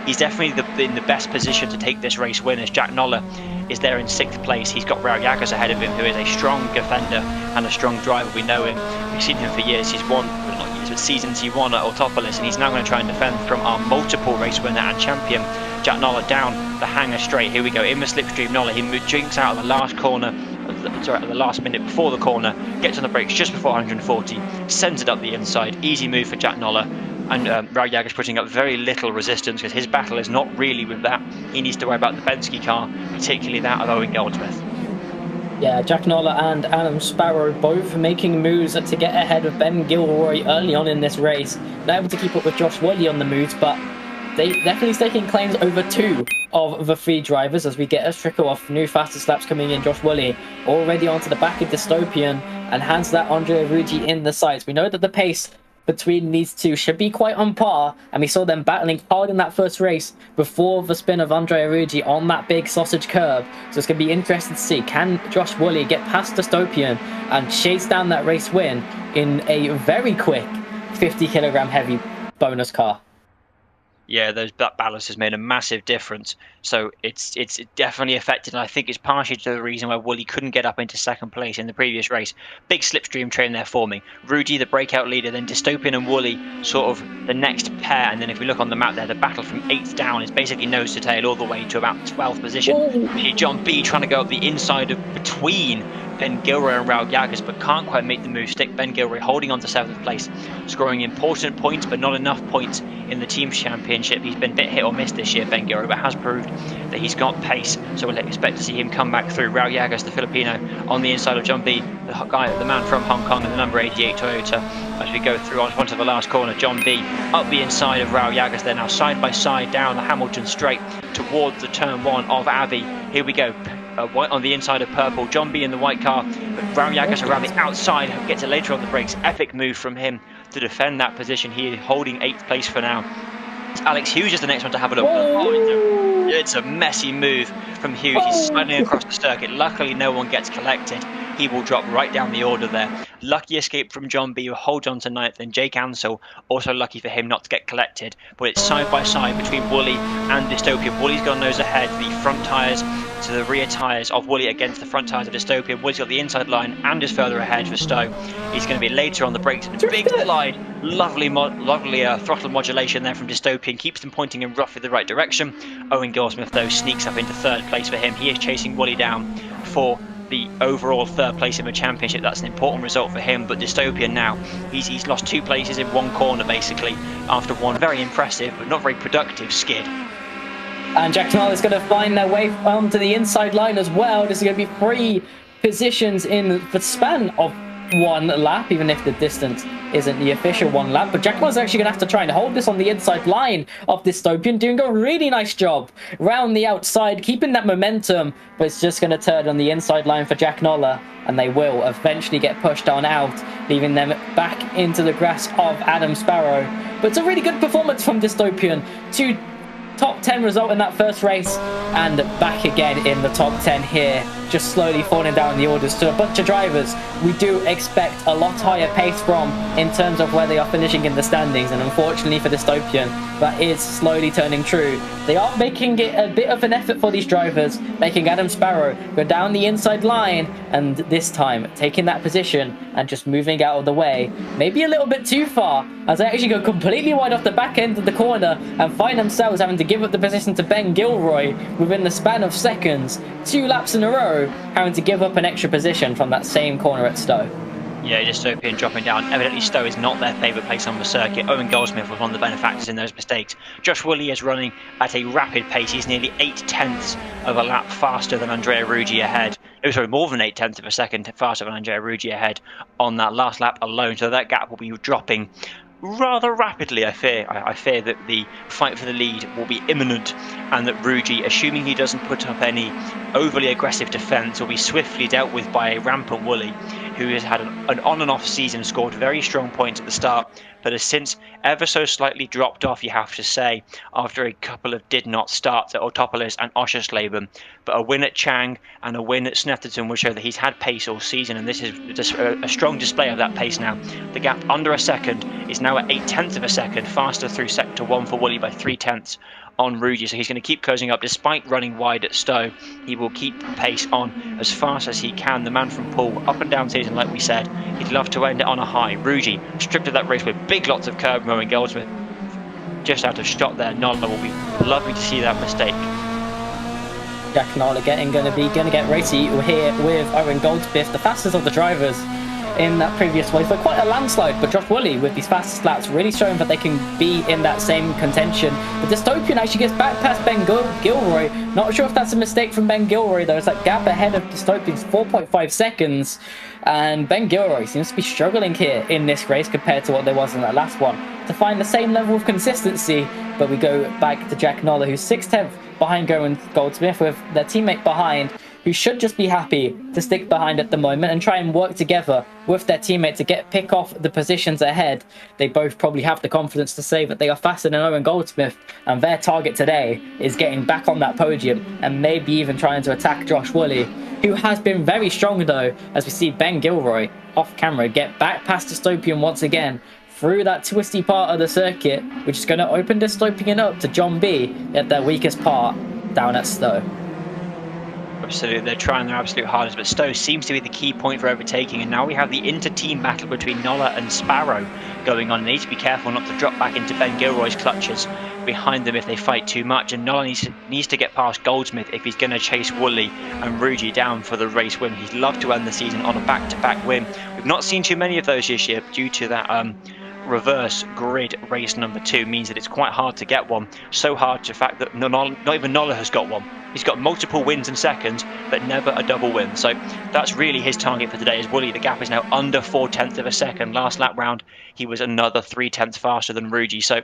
he's definitely in the best position to take this race win, as Jack Noller is there in 6th place. He's got Rao Jaggers ahead of him, who is a strong defender and a strong driver. We know him. We've seen him for years. He's won, well, not years, but seasons he won at Autopolis, and he's now going to try and defend from our multiple race winner and champion, Jack Noller, down the hanger straight. Here we go, in the slipstream. Noller, he jinks out of the last corner, at the last minute before the corner, gets on the brakes just before 140, sends it up the inside. Easy move for Jack Noller. And Rao Jaggers putting up very little resistance, because his battle is not really with that. He needs to worry about the Penske car, particularly that of Owen Goldsmith. Yeah, Jack Noller and Adam Sparrow both making moves to get ahead of Ben Gilroy early on in this race. Not able to keep up with Josh Woolley on the moves, but they definitely staking claims over 2 of the 3 drivers, as we get a trickle of new fastest laps coming in. Josh Woolley already onto the back of Dystopian and hands that Andrea Ruggi in the sights. We know that the pace between these two should be quite on par, and we saw them battling hard in that first race before the spin of Andrea Ruggi on that big sausage curb. So it's going to be interesting to see, can Josh Woolley get past Dystopian and chase down that race win in a very quick 50 kilogram heavy bonus car. Yeah, that ballast has made a massive difference. So it's definitely affected, and I think it's partially to the reason why Woolley couldn't get up into 2nd place in the previous race. Big slipstream train there forming. Ruggi, the breakout leader, then Dystopian and Woolley sort of the next pair. And then if we look on the map there, the battle from 8th down is basically nose to tail all the way to about 12th position. We see John B trying to go up the inside of between Ben Gilroy and Rao Jaggers, but can't quite make the move stick. Ben Gilroy holding on to 7th place, scoring important points, but not enough points in the team's championship. He's been a bit hit or miss this year, Ben Gilroy, but has proved that he's got pace, so we'll expect to see him come back through. Rao Jaggers, the Filipino, on the inside of John B, the man from Hong Kong, and the number 88 Toyota. As we go through onto the last corner, John B up the inside of Rao Jaggers. They're now side by side down the Hamilton straight towards the turn 1 of Abbey. Here we go. White on the inside of purple, John B in the white car, but Rao Jaggers around the outside, gets it later on the brakes. Epic move from him to defend that position. He is holding 8th place for now. Alex Hughes is the next one to have a look. Oh, it's a messy move from Hughes. He's sliding across the circuit. Luckily, no one gets collected. He will drop right down the order there. Lucky escape from John B, who holds on to 9th, and Jake Ansell, also lucky for him not to get collected. But it's side by side between Woolley and Dystopian. Woolley's got nose ahead, the front tyres to the rear tyres of Woolley against the front tyres of Dystopian. Woolley's got the inside line and is further ahead for Stowe. He's going to be later on the brakes. Big slide, lovely throttle modulation there from Dystopian, keeps them pointing in roughly the right direction. Owen Goldsmith, though, sneaks up into 3rd place for him. He is chasing Woolley down for the overall 3rd place in the championship. That's an important result for him, but Dystopian now, he's lost 2 places in 1 corner basically after one very impressive but not very productive skid. And Jack Noller is going to find their way onto the inside line as well. This is going to be 3 positions in the span of 1 lap, even if the distance isn't the official one lap, but Jack Miller's actually going to have to try and hold this on the inside line of Dystopian, doing a really nice job round the outside, keeping that momentum, but it's just going to turn on the inside line for Jack Noller, and they will eventually get pushed on out, leaving them back into the grasp of Adam Sparrow. But it's a really good performance from Dystopian to top 10 result in that first race, and back again in the top 10 here, just slowly falling down the orders to a bunch of drivers we do expect a lot higher pace from in terms of where they are finishing in the standings, and unfortunately for Dystopian, that is slowly turning true. They are making it a bit of an effort for these drivers, making Adam Sparrow go down the inside line, and this time taking that position and just moving out of the way, maybe a little bit too far, as they actually go completely wide off the back end of the corner and find themselves having to give up the position to Ben Gilroy within the span of seconds, 2 laps in a row, having to give up an extra position from that same corner at Stowe. Yeah, Dystopian dropping down. Evidently Stowe is not their favourite place on the circuit. Owen Goldsmith was one of the benefactors in those mistakes. Josh Woolley is running at a rapid pace. He's nearly 8/10 of a lap faster than Andrea Ruggi ahead. Oh, sorry, more than 8/10 of a second faster than Andrea Ruggi ahead on that last lap alone. So that gap will be dropping rather rapidly, I fear. I fear that the fight for the lead will be imminent, and that Ruggi, assuming he doesn't put up any overly aggressive defence, will be swiftly dealt with by a rampant Woolley, who has had an on and off season, scored very strong points at the start, but has since ever so slightly dropped off, you have to say, after a couple of did not starts at Autopolis and Oschersleben. But a win at Chang and a win at Snetterton will show that he's had pace all season, and this is just a strong display of that pace now. The gap under a second is now at 8/10 of a second, faster through sector 1 for Woolley by 3/10 on Ruggi, so he's going to keep closing up despite running wide at Stowe. He will keep pace on as fast as he can. The man from Poole, up and down season like we said, he'd love to end it on a high. Ruggi stripped of that race with big lots of curb. Owen Goldsmith just out of shot there. Noller will be lovely to see that mistake. Jack Noller going to get racy here with Owen Goldsmith, the fastest of the drivers in that previous race, but quite a landslide. But Josh Woolley with these fastest laps really showing that they can be in that same contention. But Dystopian actually gets back past Ben Gilroy. Not sure if that's a mistake from Ben Gilroy though. It's that gap ahead of Dystopian's 4.5 seconds, and Ben Gilroy seems to be struggling here in this race compared to what there was in that last one to find the same level of consistency. But we go back to Jack Noller, who's 6/10 behind Owen Goldsmith, with their teammate behind, who should just be happy to stick behind at the moment and try and work together with their teammate to pick off the positions ahead. They both probably have the confidence to say that they are faster than Owen Goldsmith, and their target today is getting back on that podium and maybe even trying to attack Josh Woolley, who has been very strong though, as we see Ben Gilroy off camera get back past Dystopian once again through that twisty part of the circuit, which is going to open Dystopian up to John B at their weakest part down at Stowe. Absolutely, they're trying their absolute hardest, but Stowe seems to be the key point for overtaking, and now we have the inter-team battle between Noller and Sparrow going on. They need to be careful not to drop back into Ben Gilroy's clutches behind them if they fight too much, and Noller needs to get past Goldsmith if he's going to chase Woolley and Ruggi down for the race win. He'd love to end the season on a back-to-back win. We've not seen too many of those this year due to that reverse grid race number 2 means that it's quite hard to get one. So hard to the fact that not even Noller has got one. He's got multiple wins in seconds, but never a double win. So that's really his target for today. Is Woolley. The gap is now under 4/10 of a second. Last lap round, he was another 3/10 faster than Ruggi. So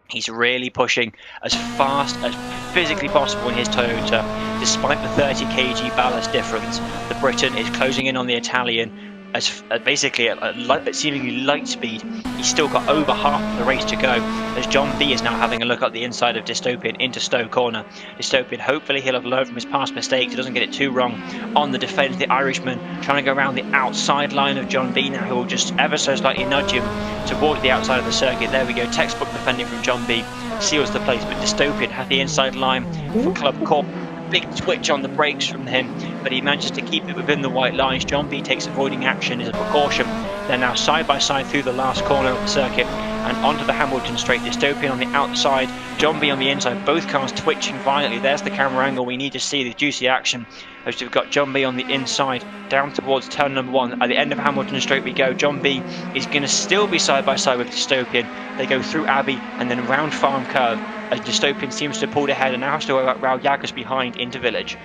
he's really pushing as fast as physically possible in his Toyota, despite the 30 kg ballast difference. The Briton is closing in on the Italian as basically at seemingly light speed. He's still got over half of the race to go, as John B is now having a look at the inside of Dystopian into Stowe corner. Dystopian, hopefully he'll have learned from his past mistakes, he doesn't get it too wrong on the defence. The Irishman trying to go around the outside line of John B now, who will just ever so slightly nudge him towards the outside of the circuit. There we go, textbook defending from John B, seals the place, but Dystopian had the inside line for Club Corp. Big twitch on the brakes from him, but he manages to keep it within the white lines. John B takes avoiding action as a precaution. They're now side by side through the last corner of the circuit and onto the Hamilton straight. Dystopian on the outside, John B on the inside, both cars twitching violently. There's the camera angle we need to see the juicy action, as we've got John B on the inside down towards turn number 1. At the end of Hamilton straight we go. John B is going to still be side by side with Dystopian. They go through Abbey and then round Farm Curve, as Dystopian seems to have pulled ahead and now has to go around Jaggers behind into Village.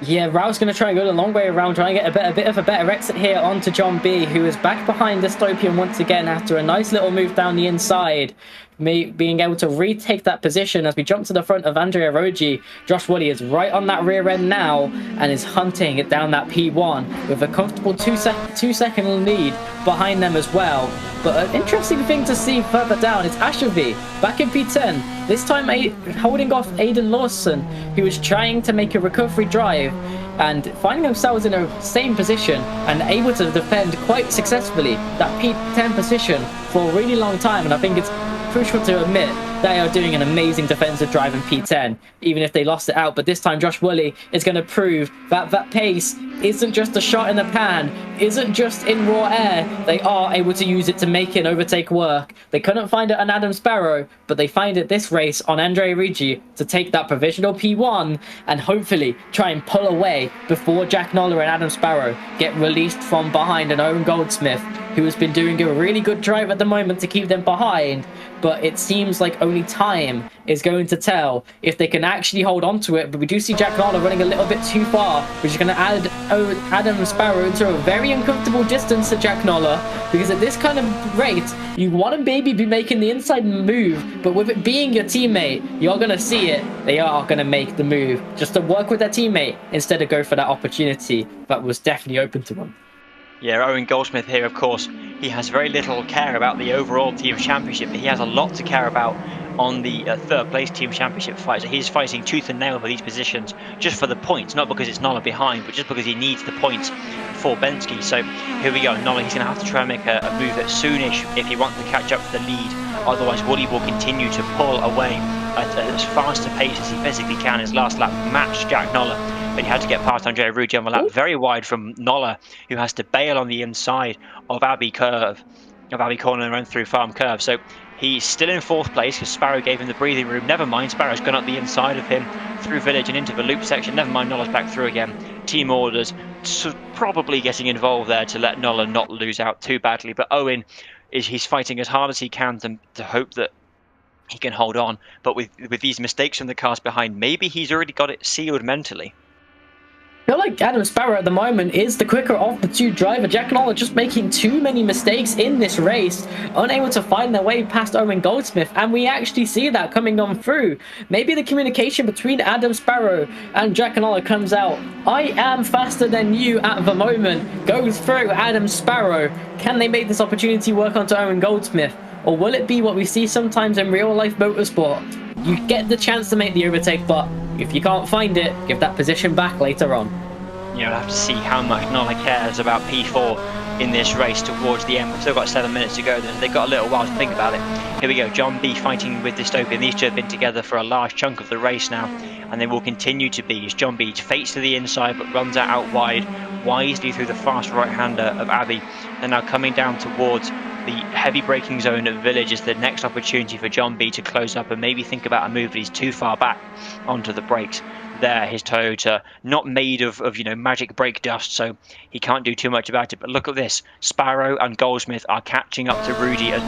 Yeah, Rao's going to try and go the long way around, trying to get a bit of a better exit here onto John B, who is back behind Dystopian once again after a nice little move down the inside. Being able to retake that position as we jump to the front of Andrea Rogi. Josh Woolley is right on that rear end now and is hunting it down that P1 with a comfortable two-second lead behind them as well. But an interesting thing to see further down is Ashavi back in P10, this time holding off Aidan Lawson, who was trying to make a recovery drive and finding themselves in the same position and able to defend quite successfully that P10 position for a really long time. And I think it's crucial to admit they are doing an amazing defensive drive in P10, even if they lost it out. But this time Josh Woolley is going to prove that that pace isn't just a shot in the pan, isn't just in raw air. They are able to use it to make an overtake work. They couldn't find it on Adam Sparrow, but they find it this race on Andre Ricci to take that provisional P1 and hopefully try and pull away before Jack Noller and Adam Sparrow get released from behind an Owen Goldsmith, who has been doing a really good drive at the moment to keep them behind. But it seems like only time is going to tell if they can actually hold on to it. But we do see Jack Noller running a little bit too far, which is going to add Adam Sparrow into a very uncomfortable distance to Jack Noller, because at this kind of rate, you want to maybe be making the inside move, but with it being your teammate, you're going to see it. They are going to make the move just to work with their teammate instead of go for that opportunity that was definitely open to them. Yeah, Owen Goldsmith here, of course, he has very little care about the overall team championship, but he has a lot to care about on the third place team championship fight. So he's fighting tooth and nail for these positions just for the points, not because it's Noller behind, but just because he needs the points for Bensky. So here we go, Noller, he's going to have to try and make a move soonish if he wants to catch up to the lead. Otherwise, Woolley will continue to pull away at as fast a pace as he physically can. His last lap matched Jack Noller, but he had to get past Andrea Ruggi on the lap, very wide from Noller, who has to bail on the inside of Abbey Corner and run through Farm Curve. So he's still in fourth place because Sparrow gave him the breathing room. Never mind, Sparrow's gone up the inside of him through Village and into the loop section. Never mind, Noller's back through again. Team orders probably getting involved there to let Noller not lose out too badly. But Owen, he's fighting as hard as he can to hope that he can hold on. But with these mistakes from the cars behind, maybe he's already got it sealed mentally. I feel like Adam Sparrow at the moment is the quicker of the two drivers. Jack Noller just making too many mistakes in this race, unable to find their way past Owen Goldsmith, and we actually see that coming on through. Maybe the communication between Adam Sparrow and Jack Noller comes out. I am faster than you at the moment. Goes through Adam Sparrow. Can they make this opportunity work onto Owen Goldsmith? Or will it be what we see sometimes in real life motorsport? You get the chance to make the overtake, but if you can't find it, give that position back later on. Yeah, we'll have to see how much Noller cares about P4 in this race towards the end. We've still got 7 minutes to go. They've got a little while to think about it. Here we go, John B fighting with Dystopian. These two have been together for a large chunk of the race now, and they will continue to be as John B fates to the inside but runs out wide, wisely through the fast right-hander of Abbey. And now coming down towards the heavy braking zone of Village is the next opportunity for John B to close up and maybe think about a move, but he's too far back onto the brakes. There, his Toyota, not made of magic brake dust, so he can't do too much about it. But look at this, Sparrow and Goldsmith are catching up to Rudy as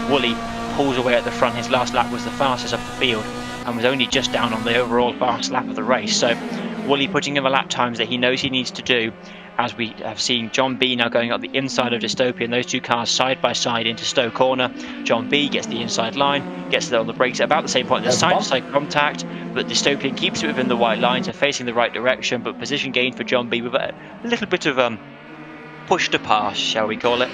Woolley pulls away at the front. His last lap was the fastest of the field and was only just down on the overall fast lap of the race. So Woolley putting in the lap times that he knows he needs to do, as we have seen John B now going up the inside of Dystopian. Those two cars side by side into Stowe Corner. John B gets the inside line, gets there on the brakes at about the same point. There's side-to-side contact, but Dystopian keeps it within the white lines and facing the right direction. But position gain for John B with a little bit of push to pass, shall we call it.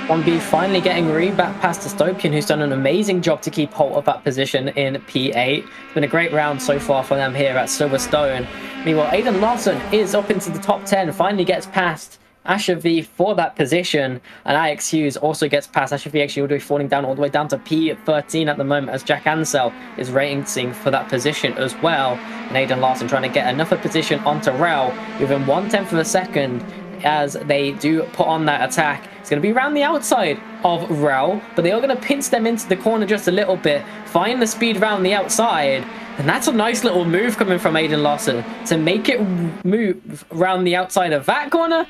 John B finally getting back past Dystopian, who's done an amazing job to keep hold of that position in P8. It's been a great round so far for them here at Silverstone. Meanwhile, Aidan Larson is up into the top 10, finally gets past Asher V for that position, and Alex Hughes also gets past Asher V, actually all the way falling down all the way down to P13 at the moment, as Jack Ansell is racing for that position as well. And Aidan Larson trying to get another position onto Rel within 1/10 of a second as they do put on that attack. It's going to be around the outside of Rel, but they are going to pinch them into the corner just a little bit, find the speed around the outside, and that's a nice little move coming from Aidan Larson to make it move around the outside of that corner.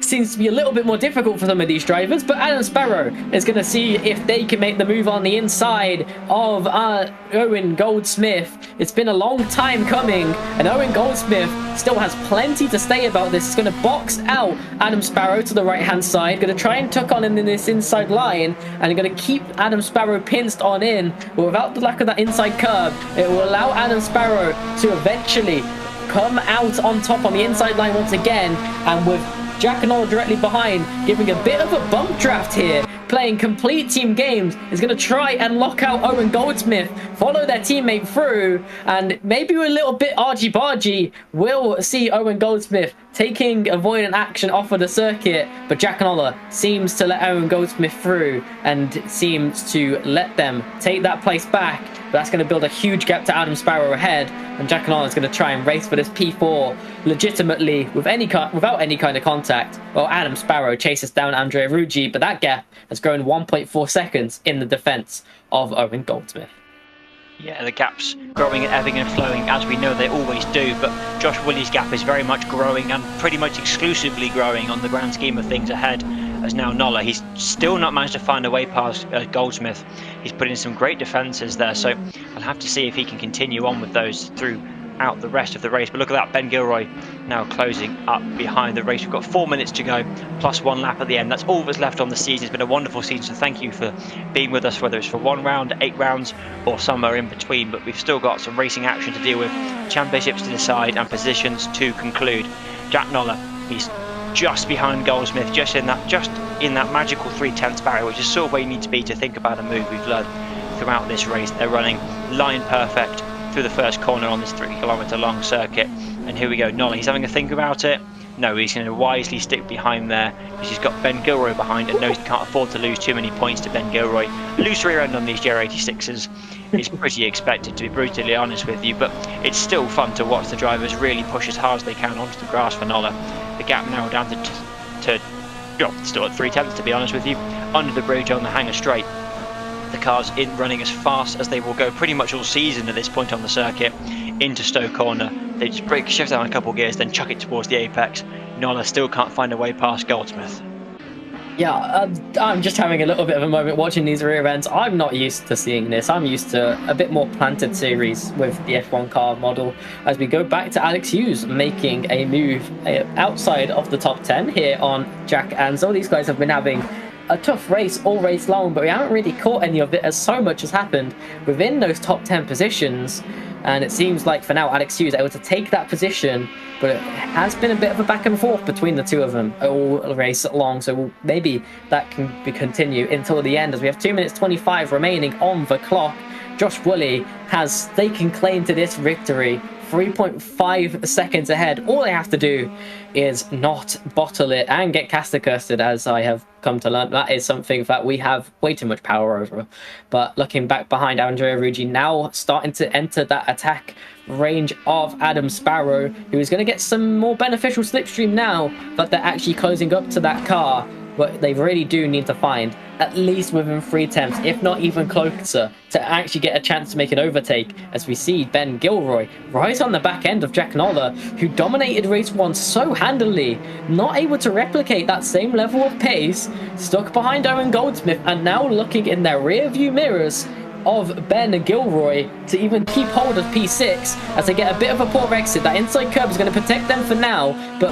seems to be a little bit more difficult for some of these drivers, but Adam Sparrow is going to see if they can make the move on the inside of Owen Goldsmith. It's been a long time coming, and Owen Goldsmith still has plenty to say about this. He's going to box out Adam Sparrow to the right-hand side, going to try and tuck on in this inside line, and going to keep Adam Sparrow pinched on in, but without the lack of that inside curb, it will allow Adam Sparrow to eventually come out on top on the inside line once again, and with Jack and Ola directly behind, giving a bit of a bump draft here, playing complete team games, is going to try and lock out Owen Goldsmith, follow their teammate through, and maybe a little bit argy-bargy, we'll see Owen Goldsmith taking avoidant action off of the circuit, but Jack and Ola seems to let Owen Goldsmith through and seems to let them take that place back. But that's going to build a huge gap to Adam Sparrow ahead, and Jack and Ola is going to try and race for this P4 legitimately without any kind of contact. Well, Adam Sparrow chases down Andrea Ruggi, but that gap has grown 1.4 seconds in the defense of Owen Goldsmith. Yeah, the gap's growing and ebbing and flowing, as we know they always do, but Josh Woolley's gap is very much growing, and pretty much exclusively growing on the grand scheme of things ahead, as now Nola. He's still not managed to find a way past Goldsmith. He's put in some great defences there, so I'll have to see if he can continue on with those throughout the rest of the race. But look at that, Ben Gilroy now closing up behind the race. We've got 4 minutes to go, plus 1 lap at the end. That's all that's left on the season. It's been a wonderful season, so thank you for being with us, whether it's for 1 round, 8 rounds, or somewhere in between. But we've still got some racing action to deal with, championships to decide, and positions to conclude. Jack Nola, he's just behind Goldsmith, just in that magical 3/10 barrier, which is sort of where you need to be to think about a move. We've learned throughout this race they're running line perfect through the first corner on this 3-kilometre long circuit. And here we go, Nola, he's having a think about it. No, he's going to wisely stick behind there, because he's got Ben Gilroy behind and knows he can't afford to lose too many points to Ben Gilroy. Loose rear end on these GR86s is pretty expected, to be brutally honest with you, but it's still fun to watch the drivers really push as hard as they can onto the grass for Nola. The gap now down to still at 3/10, to be honest with you, under the bridge on the Hanger Straight. The car's in running as fast as they will go pretty much all season at this point on the circuit into Stowe Corner. They just shift down a couple of gears, then chuck it towards the apex. Nola still can't find a way past Goldsmith. Yeah, I'm just having a little bit of a moment watching these rear ends. I'm not used to seeing this. I'm used to a bit more planted series with the F1 car model, as we go back to Alex Hughes making a move outside of the top 10 here on Jack Ansell. These guys have been having a tough race all race long, but we haven't really caught any of it, as so much has happened within those top 10 positions. And it seems like for now Alex Hughes able to take that position, but it has been a bit of a back and forth between the two of them all race long, so maybe that can continue until the end, as we have 2 minutes 25 remaining on the clock. Josh Woolley has taken claim to this victory, 3.5 seconds ahead. All they have to do is not bottle it and get caster cursed, as I have come to learn. That is something that we have way too much power over. But looking back behind, Andrea Ruggi now starting to enter that attack range of Adam Sparrow, who is going to get some more beneficial slipstream now that they're actually closing up to that car. But they really do need to find at least within 3 attempts, if not even closer, to actually get a chance to make an overtake, as we see Ben Gilroy right on the back end of Jack Nola, who dominated race 1 so handily, not able to replicate that same level of pace, stuck behind Owen Goldsmith, and now looking in their rear view mirrors of Ben Gilroy to even keep hold of P6 as they get a bit of a poor exit. That inside curb is going to protect them for now, but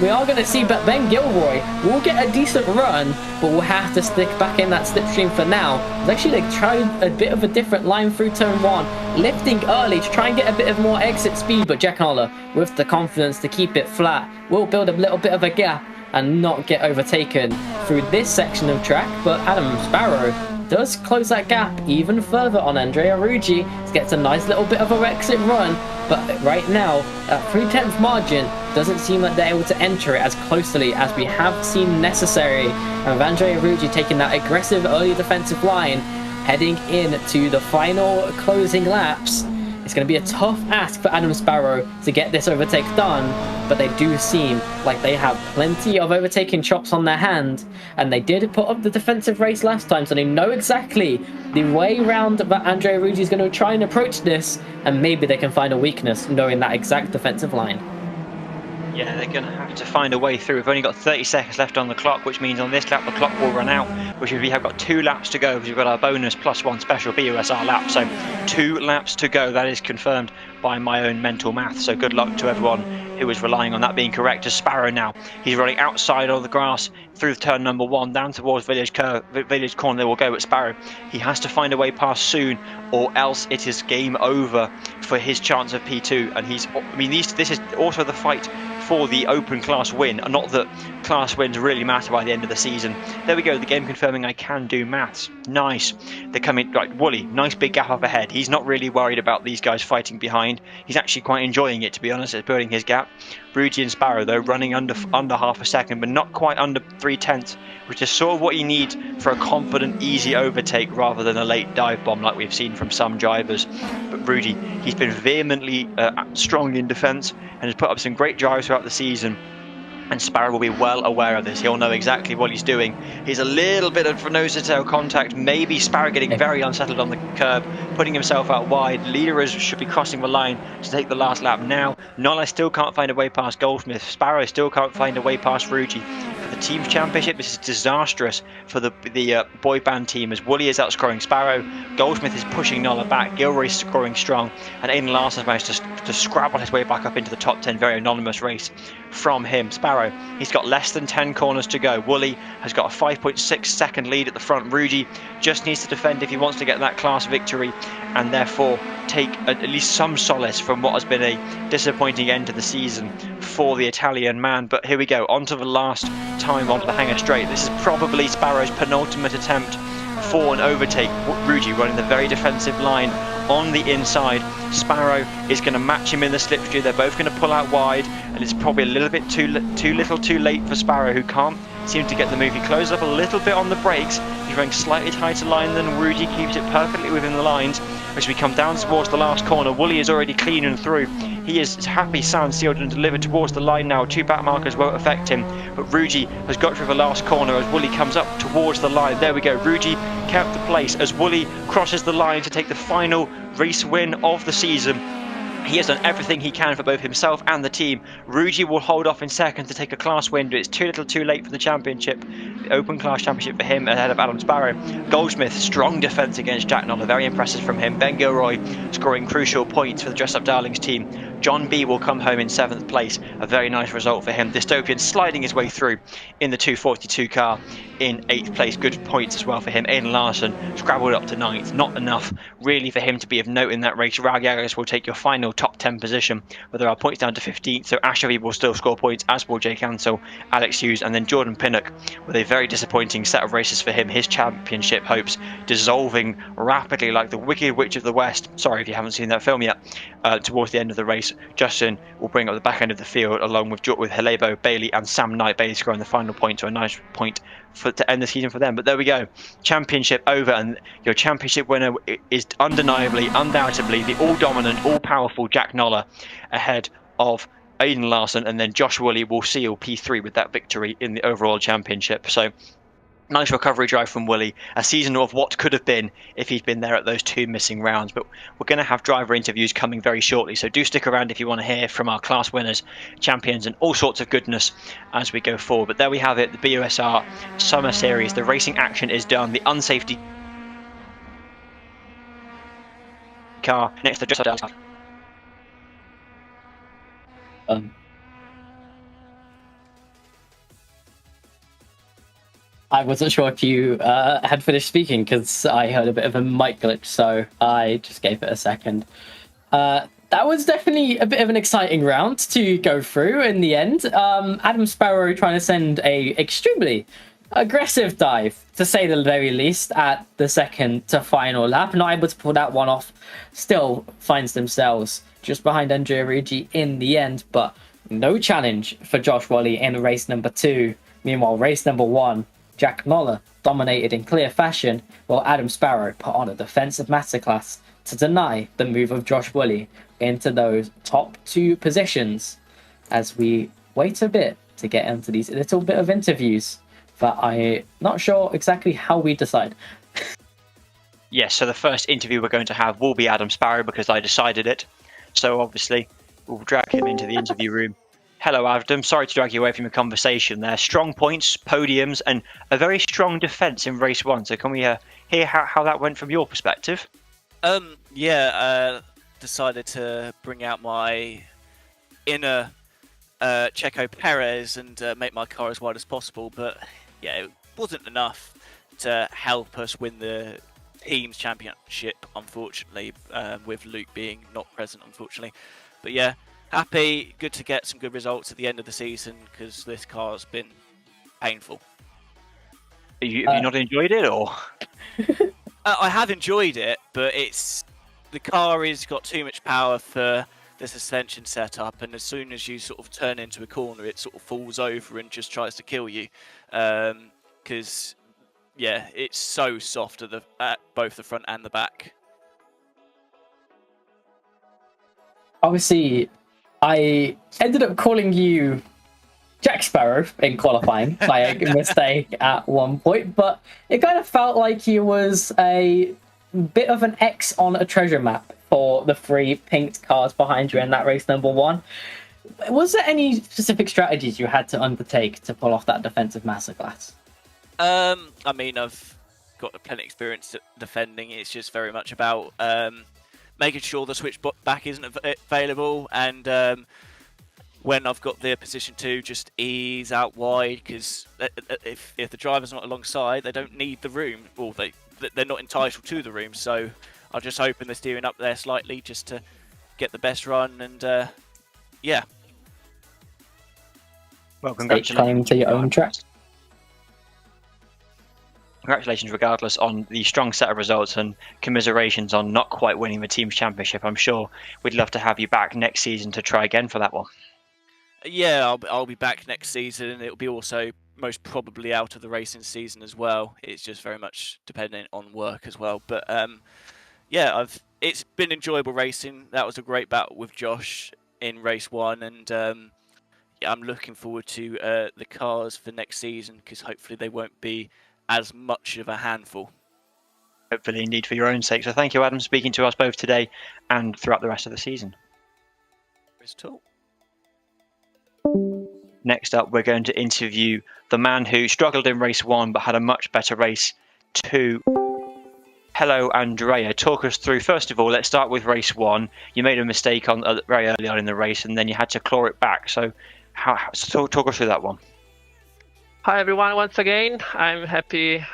we are going to see that Ben Gilroy will get a decent run, but will have to stick back in that slipstream for now. Actually, they tried a bit of a different line through turn 1, lifting early to try and get a bit of more exit speed, but Jack Nola, with the confidence to keep it flat, will build a little bit of a gap and not get overtaken through this section of track. But Adam Sparrow does close that gap even further on Andrea Ruggi. Gets a nice little bit of a exit run, but right now at 3/10 margin, doesn't seem like they're able to enter it as closely as we have seen necessary. And with Andrea Ruggi taking that aggressive early defensive line, heading into the final closing laps, it's going to be a tough ask for Adam Sparrow to get this overtake done, but they do seem like they have plenty of overtaking chops on their hand, and they did put up the defensive race last time, so they know exactly the way round that Andrea Ruggi is going to try and approach this, and maybe they can find a weakness knowing that exact defensive line. Yeah, they're going to have to find a way through. We've only got 30 seconds left on the clock, which means on this lap the clock will run out, which means we have got 2 laps to go because we've got our bonus +1 special BUSR lap. So 2 laps to go. That is confirmed by my own mental math. So good luck to everyone who was relying on that being correct. As Sparrow now, he's running outside of the grass through turn number 1 down towards Village Corner. They will go at Sparrow. He has to find a way past soon, or else it is game over for his chance of P2. And this is also the fight for the open class win. Not that class wins really matter by the end of the season. There we go, the game confirming I can do maths. Nice. They're coming, like Wooly, nice big gap up ahead. He's not really worried about these guys fighting behind. He's actually quite enjoying it, to be honest, at building his gap. Rudy and Sparrow, though, running under half a second, but not quite under 3/10, which is sort of what you need for a confident, easy overtake rather than a late dive bomb like we've seen from some drivers. But Rudy, he's been vehemently strong in defence and has put up some great drives throughout the season. And Sparrow will be well aware of this. He'll know exactly what he's doing. He's a little bit of nose-to-tail contact. Maybe Sparrow getting very unsettled on the curb, putting himself out wide. Leader should be crossing the line to take the last lap now. Nola still can't find a way past Goldsmith. Sparrow still can't find a way past Ruji. For the team's championship, this is disastrous for the boy band team, as Wooly is outscoring Sparrow. Goldsmith is pushing Nola back. Gilroy's scoring strong. And Aiden Larson has managed to scrabble his way back up into the top 10. Very anonymous race from him. Sparrow, he's got less than 10 corners to go. Wooly has got a 5.6 second lead at the front. Rudy just needs to defend if he wants to get that class victory and therefore take at least some solace from what has been a disappointing end to the season for the Italian man. But here we go, onto the last time onto the hanger straight. This is probably Sparrow's penultimate attempt for an overtake. Rudy running the very defensive line on the inside. Sparrow is going to match him in the slipstream. They're both going to pull out wide, and it's probably a little bit too late for Sparrow, who can't seem to get the move. He closes up a little bit on the brakes. He's running slightly tighter line than Rudy, keeps it perfectly within the lines. As we come down towards the last corner, Wooly is already clean and through. He is happy, sound, sealed and delivered towards the line now. 2 back markers won't affect him, but Ruji has got through the last corner as Wooly comes up towards the line. There we go, Ruji kept the place as Wooly crosses the line to take the final race win of the season. He has done everything he can for both himself and the team. Ruji will hold off in second to take a class win, but it's too little too late for the championship. The open class championship for him ahead of Adam Sparrow. Goldsmith, strong defence against Jack Noller, very impressive from him. Ben Gilroy scoring crucial points for the Dress Up Darlings team. John B will come home in 7th place, a very nice result for him. Dystopian sliding his way through in the 242 car in 8th place, good points as well for him. Aiden Larson scrabbled up to 9th, not enough really for him to be of note in that race. Ragiagas will take your final top 10 position, but there are points down to 15th, so Ashevi will still score points, as will Jake Ansell, Alex Hughes, and then Jordan Pinnock with a very disappointing set of races for him. His championship hopes dissolving rapidly like the Wicked Witch of the West. Sorry if you haven't seen that film yet. Towards the end of the race, Justin will bring up the back end of the field along with Halebo, Bailey and Sam Knight. Bailey scoring the final point, so a nice point to end the season for them. But there we go, championship over, and your championship winner is undeniably, undoubtedly the all-dominant, all-powerful Jack Noller ahead of Aiden Larson, and then Josh Woolley will seal P3 with that victory in the overall championship. So nice recovery drive from Woolley. A season of what could have been if he'd been there at those 2 missing rounds. But we're going to have driver interviews coming very shortly, so do stick around if you want to hear from our class winners, champions and all sorts of goodness as we go forward. But there we have it, the BUSR Summer Series. The racing action is done. The unsafety car next to just I wasn't sure if you had finished speaking because I heard a bit of a mic glitch, so I just gave it a second. That was definitely a bit of an exciting round to go through in the end. Adam Sparrow trying to send a extremely aggressive dive, to say the very least, at the second to final lap. Not able to pull that one off. Still finds themselves just behind Andrea Ricci in the end, but no challenge for Josh Woolley in race number 2. Meanwhile, race number 1, Jack Noller dominated in clear fashion, while Adam Sparrow put on a defensive masterclass to deny the move of Josh Woolley into those top 2 positions. As we wait a bit to get into these little bit of interviews, but I'm not sure exactly how we decide. Yes, so the first interview we're going to have will be Adam Sparrow because I decided it. So obviously we'll drag him into the interview room Hello, Adam. Sorry to drag you away from your conversation there. Strong points, podiums, and a very strong defence in race 1. So can we hear how that went from your perspective? Decided to bring out my inner Checo Perez and make my car as wide as possible, but yeah, it wasn't enough to help us win the team's championship, unfortunately, with Luke being not present, unfortunately. But yeah, happy, good to get some good results at the end of the season because this car's been painful. Have you not enjoyed it, or? I have enjoyed it, but the car has got too much power for the suspension setup, and as soon as you sort of turn into a corner, it sort of falls over and just tries to kill you. Because yeah, it's so soft at both the front and the back. Obviously, I ended up calling you Jack Sparrow in qualifying by a mistake at one point, but it kind of felt like he was a bit of an X on a treasure map for the 3 pinked cars behind you in that race number 1. Was there any specific strategies you had to undertake to pull off that defensive masterclass? I mean, I've got plenty of experience defending. It's just very much about making sure the switch back isn't available, and when I've got the position to just ease out wide, because if the driver's not alongside, they don't need the room, or they're not entitled to the room. So I'll just open the steering up there slightly just to get the best run, and yeah. Well, congratulations. Claim to your own track. Congratulations regardless on the strong set of results, and commiserations on not quite winning the team's championship. I'm sure we'd love to have you back next season to try again for that one. Yeah, I'll be back next season. It'll be also most probably out of the racing season as well. It's just very much dependent on work as well. But yeah, it's been enjoyable racing. That was a great battle with Josh in race 1, and yeah, I'm looking forward to the cars for next season, because hopefully they won't be as much of a handful. Hopefully, indeed, for your own sake. So thank you, Adam, for speaking to us both today and throughout the rest of the season. Next up, we're going to interview the man who struggled in race 1 but had a much better race 2. Hello, Andrea. Talk us through, first of all, let's start with race 1. You made a mistake very early on in the race, and then you had to claw it back. So talk us through that one. Hi, everyone. Once again, I'm happy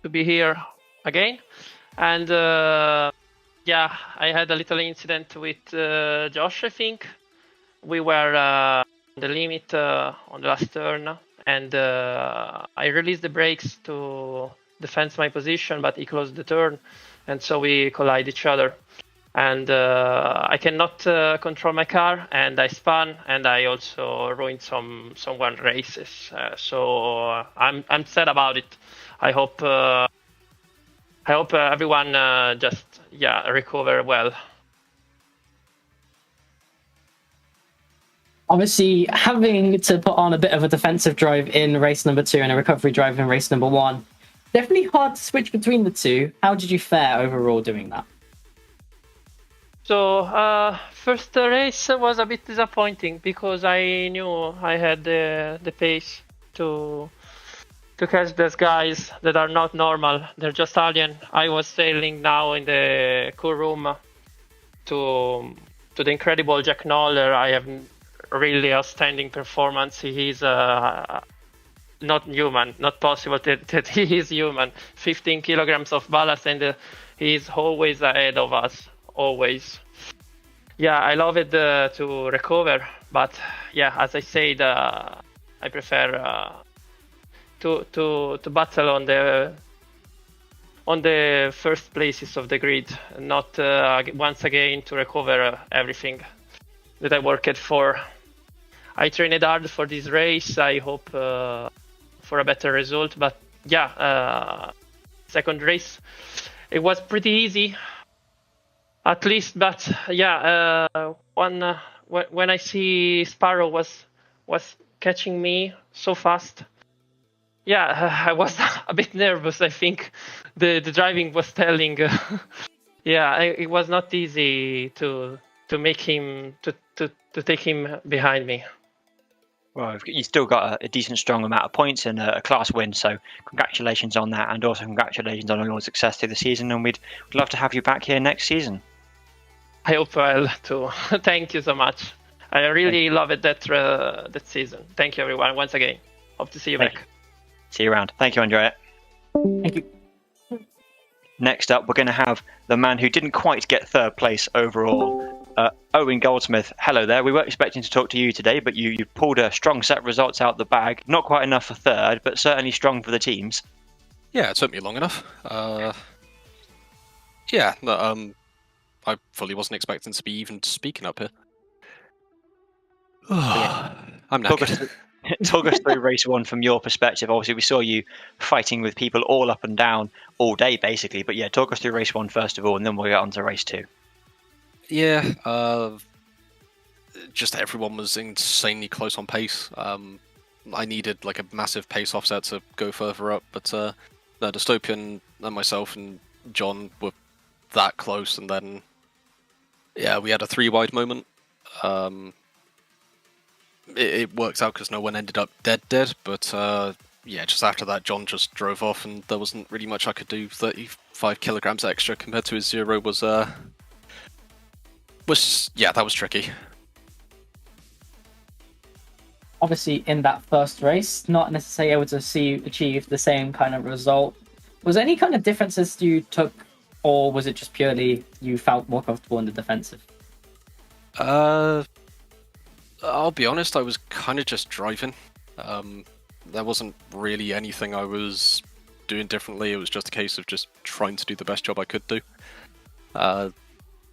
to be here again. And yeah, I had a little incident with Josh, I think. We were the limit on the last turn, and I released the brakes to defend my position, but he closed the turn, and so we collide each other. And I cannot control my car, and I spun, and I also ruined someone races. So I'm sad about it. I hope everyone just recover well. Obviously, having to put on a bit of a defensive drive in race number 2 and a recovery drive in race number 1, definitely hard to switch between the two. How did you fare overall doing that? So first race was a bit disappointing because I knew I had the pace to catch those guys that are not normal. They're just alien. I was sailing now in the cool room to the incredible Jack Noller. I have really outstanding performance. He is not human, not possible that he is human. 15 kilograms of ballast, and he is always ahead of us, always. Yeah, I love it to recover, but yeah, as I said, I prefer to battle on the first places of the grid, not once again to recover everything that I worked for. I trained hard for this race. I hope for a better result, but yeah, second race it was pretty easy, at least. But yeah, when I see Sparrow was catching me so fast, yeah, I was a bit nervous. I think the driving was telling. Yeah, it was not easy to make him to take him behind me. Well, you still got a decent, strong amount of points and a class win. So congratulations on that, and also congratulations on all your success through the season. And we'd love to have you back here next season. I hope well too. Thank you so much. I really loved that season. Thank you, everyone, once again. Hope to see you back. See you around. Thank you, Andrea. Thank you. Next up, we're going to have the man who didn't quite get third place overall, Owen Goldsmith. Hello there. We weren't expecting to talk to you today, but you pulled a strong set of results out the bag. Not quite enough for third, but certainly strong for the teams. Yeah, it took me long enough. I fully wasn't expecting to be even speaking up here. I'm knackered. Talk us through race one from your perspective. Obviously, we saw you fighting with people all up and down all day, basically. But yeah, talk us through race one first of all, and then we'll get on to race two. Yeah, just everyone was insanely close on pace. I needed like a massive pace offset to go further up, but the Dystopian and myself and John were that close, and then yeah, we had a 3 wide moment. It worked out because no one ended up dead, but yeah, just after that, John just drove off, and there wasn't really much I could do. 35 kilograms extra compared to his 0 was yeah, that was tricky. Obviously, in that first race, not necessarily able to achieve the same kind of result. Was there any kind of differences you took, or was it just purely you felt more comfortable in the defensive? I'll be honest, I was kind of just driving. There wasn't really anything I was doing differently. It was just a case of just trying to do the best job I could do.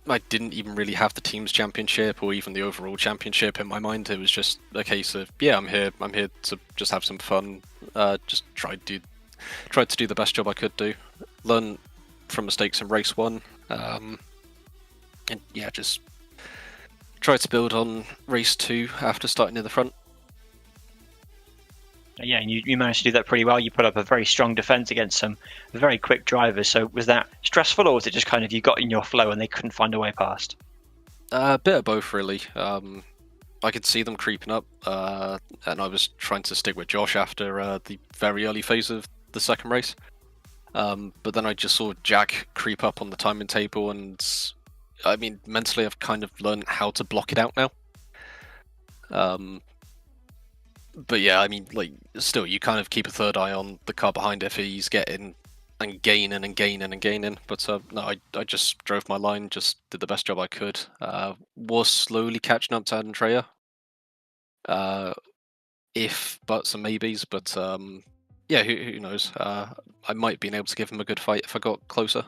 I didn't even really have the team's championship or even the overall championship in my mind. It was just a case of, yeah, I'm here to just have some fun. Just tried to do the best job I could do. Learn from mistakes in race one. And yeah, just try to build on race two after starting in the front. Yeah, and you managed to do that pretty well. You put up a very strong defense against some very quick drivers. So was that stressful, or was it just kind of you got in your flow and they couldn't find a way past? A bit of both, really. I could see them creeping up, and I was trying to stick with Josh after the very early phase of the second race. But then I just saw Jack creep up on the timing table, and I mean, mentally I've kind of learned how to block it out now. But yeah, I mean, like, still, you kind of keep a third eye on the car behind if he's getting and gaining and gaining and gaining. But no, I just drove my line, just did the best job I could. Was slowly catching up to Andrea. If buts and maybes, but yeah, who knows? I might be able to give him a good fight if I got closer.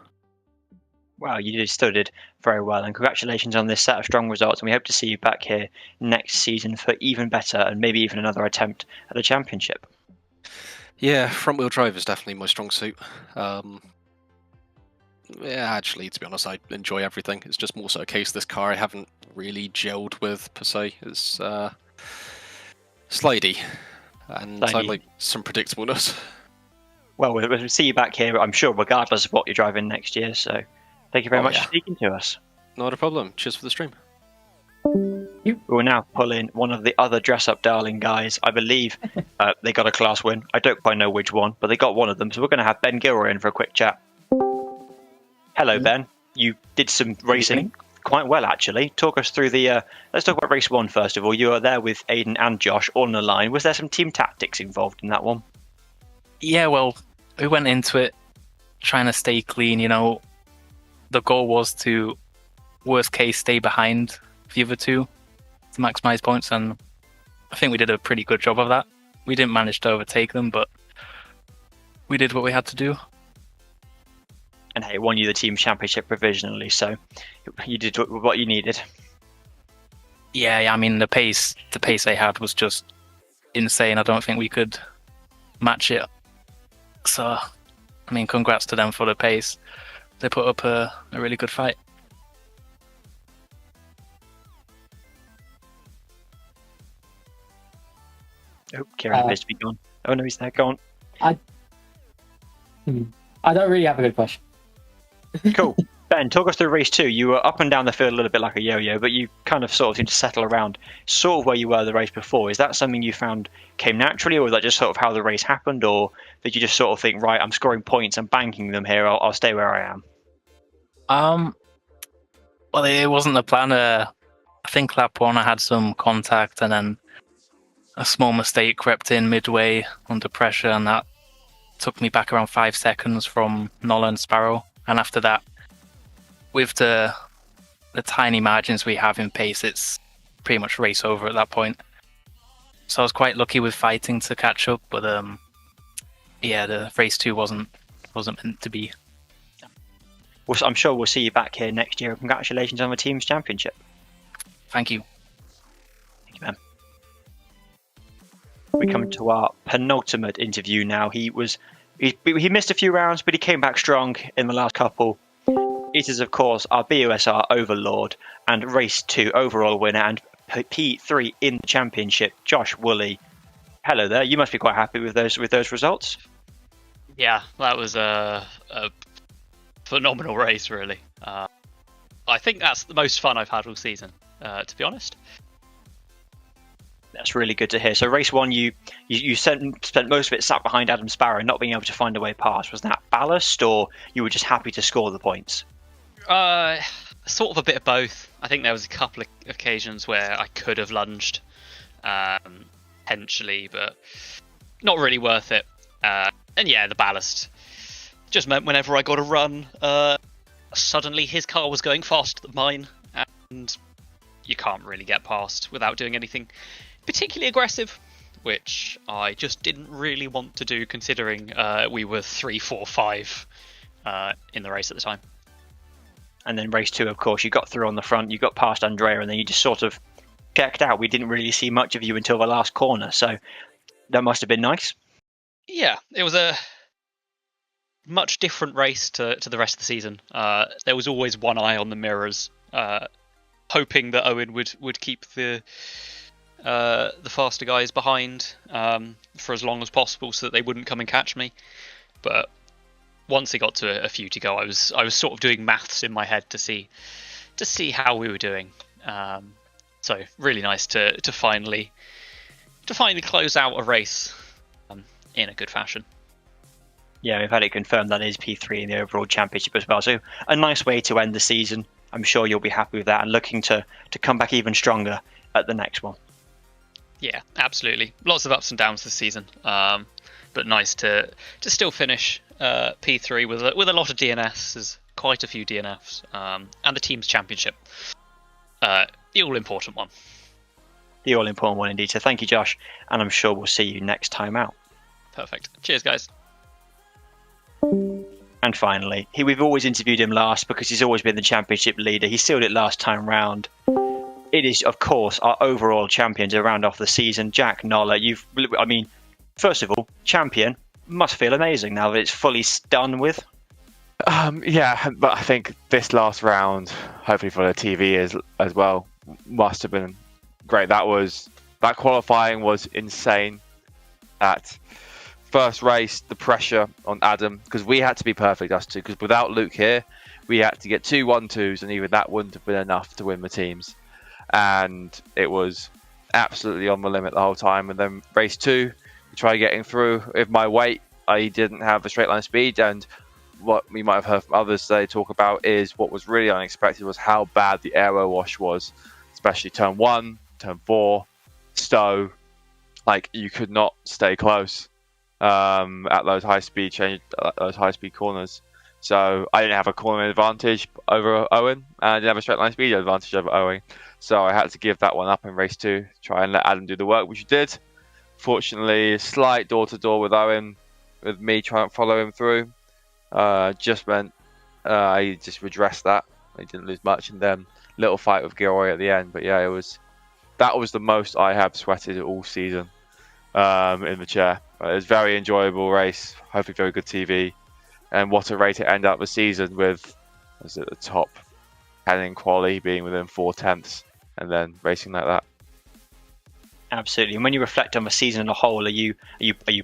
Wow, you still did very well, and congratulations on this set of strong results, and we hope to see you back here next season for even better and maybe even another attempt at the championship. Yeah, front-wheel drive is definitely my strong suit. Yeah, actually, to be honest, I enjoy everything. It's just more so a case this car I haven't really gelled with, per se. It's slidey, and I like some predictableness. Well, we'll see you back here, I'm sure, regardless of what you're driving next year, so thank you very much for speaking to us. Not a problem. Cheers for the stream. We will now pull in one of the other dress-up darling guys. I believe they got a class win. I don't quite know which one, but they got one of them. So we're going to have Ben Gilroy in for a quick chat. Hello, Ben. You did some racing quite well, actually. Talk us through the... let's talk about race one, first of all. You were there with Aiden and Josh all in a line. Was there some team tactics involved in that one? Yeah, well, we went into it trying to stay clean, you know. The goal was to, worst case, stay behind the other two to maximize points, and I think we did a pretty good job of that. We didn't manage to overtake them, but we did what we had to do. And hey, it won you the team championship provisionally, so you did what you needed. Yeah, I mean, the pace they had was just insane. I don't think we could match it. So, I mean, congrats to them for the pace. They put up a really good fight. Oh, Kieran appears to be gone. Oh no, he's there. Go on. I don't really have a good question. Cool. Ben, talk us through race 2. You were up and down the field a little bit like a yo-yo, but you kind of sort of seemed to settle around sort of where you were the race before. Is that something you found came naturally, or was that just sort of how the race happened, or did you just sort of think, right, I'm scoring points, I'm banking them here, I'll stay where I am? Well, it wasn't the plan. I think lap 1 I had some contact, and then a small mistake crept in midway under pressure, and that took me back around 5 seconds from Nola and Sparrow. And after that, with the tiny margins we have in pace, it's pretty much race over at that point. So I was quite lucky with fighting to catch up, but yeah, the race 2 wasn't meant to be. Well, I'm sure we'll see you back here next year. Congratulations on the team's championship. Thank you. Thank you, man. We come to our penultimate interview now. He missed a few rounds, but he came back strong in the last couple. It is, of course, our BUSR Overlord and Race 2 overall winner and P3 in the championship, Josh Woolley. Hello there. You must be quite happy with those results. Yeah, that was a phenomenal race, really. I think that's the most fun I've had all season, to be honest. That's really good to hear. So race 1, you spent most of it sat behind Adam Sparrow, not being able to find a way past. Was that ballast, or you were just happy to score the points? Sort of a bit of both. I think there was a couple of occasions where I could have lunged, potentially, but not really worth it. And yeah, the ballast just meant whenever I got a run, suddenly his car was going faster than mine, and you can't really get past without doing anything particularly aggressive, which I just didn't really want to do, considering we were 3, 4, 5 in the race at the time. And then race 2, of course, you got through on the front, you got past Andrea, and then you just sort of gecked out. We didn't really see much of you until the last corner, so that must have been nice. Yeah, it was a much different race to the rest of the season. There was always one eye on the mirrors, hoping that Owen would keep the faster guys behind for as long as possible, so that they wouldn't come and catch me. But once it got to a few to go, I was sort of doing maths in my head to see how we were doing. So really nice to finally close out a race in a good fashion. Yeah, we've had it confirmed that is P3 in the overall championship as well. So a nice way to end the season. I'm sure you'll be happy with that and looking to come back even stronger at the next one. Yeah, absolutely. Lots of ups and downs this season, but nice to still finish P3 with a lot of DNFs. There's quite a few DNFs, and the team's championship, the all-important one. The all-important one indeed. So thank you, Josh, and I'm sure we'll see you next time out. Perfect. Cheers, guys. And finally, we've always interviewed him last because he's always been the championship leader. He sealed it last time round. It is, of course, our overall champion to round off the season, Jack Nolla. First of all, champion must feel amazing now that it's fully done with. Yeah, but I think this last round, hopefully for the TV as well, must have been great. That qualifying was insane. That first race, the pressure on Adam, because we had to be perfect, us two, because without Luke here, we had to get 2 1-2s, and even that wouldn't have been enough to win the teams. And it was absolutely on the limit the whole time. And then race 2, we tried getting through. With my weight, I didn't have a straight line speed, and what we might have heard from others they talk about is what was really unexpected was how bad the aero wash was, especially turn 1, turn 4, Stowe. Like, you could not stay close at those high speed corners. So I didn't have a corner advantage over Owen, and I didn't have a straight line speed advantage over Owen. So I had to give that one up in race 2, try and let Adam do the work, which he did. Fortunately, a slight door-to-door with Owen, with me trying to follow him through, just meant I just redressed that. I didn't lose much, and then little fight with Gilroy at the end. But yeah, that was the most I have sweated all season in the chair. It was a very enjoyable race, hopefully very good TV. And what a rate to end up the season with, was at the top 10 in quali, being within 4/10, and then racing like that. Absolutely. And when you reflect on the season as a whole, are you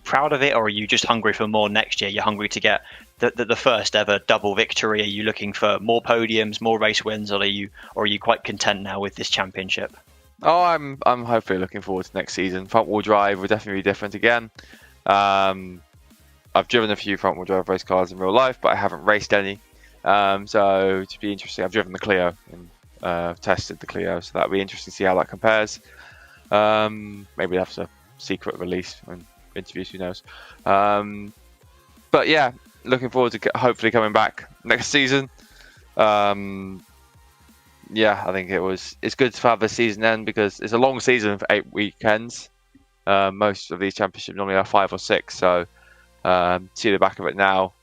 proud of it, or are you just hungry for more next year? You're hungry to get the first ever double victory? Are you looking for more podiums, more race wins, or are you quite content now with this championship? Oh, I'm hopefully looking forward to next season. Front wheel drive will definitely be different again. I've driven a few front wheel drive race cars in real life, but I haven't raced any. So to be interesting, I've driven the Clio and tested the Clio, so that'll be interesting to see how that compares. Maybe that's a secret release and interviews, who knows. But yeah, looking forward to hopefully coming back next season. Yeah, I think it's good to have the season end because it's a long season of 8 weekends. Most of these championships normally are 5 or 6, so see the back of it now.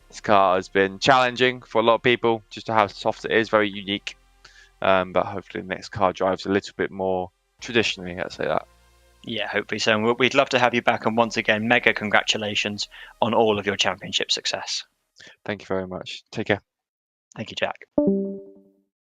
This car has been challenging for a lot of people, just to how soft it is, very unique. But hopefully the next car drives a little bit more traditionally, let's say that. Yeah, hopefully so. We'd love to have you back, and once again, mega congratulations on all of your championship success. Thank you very much. Take care. Thank you, Jack.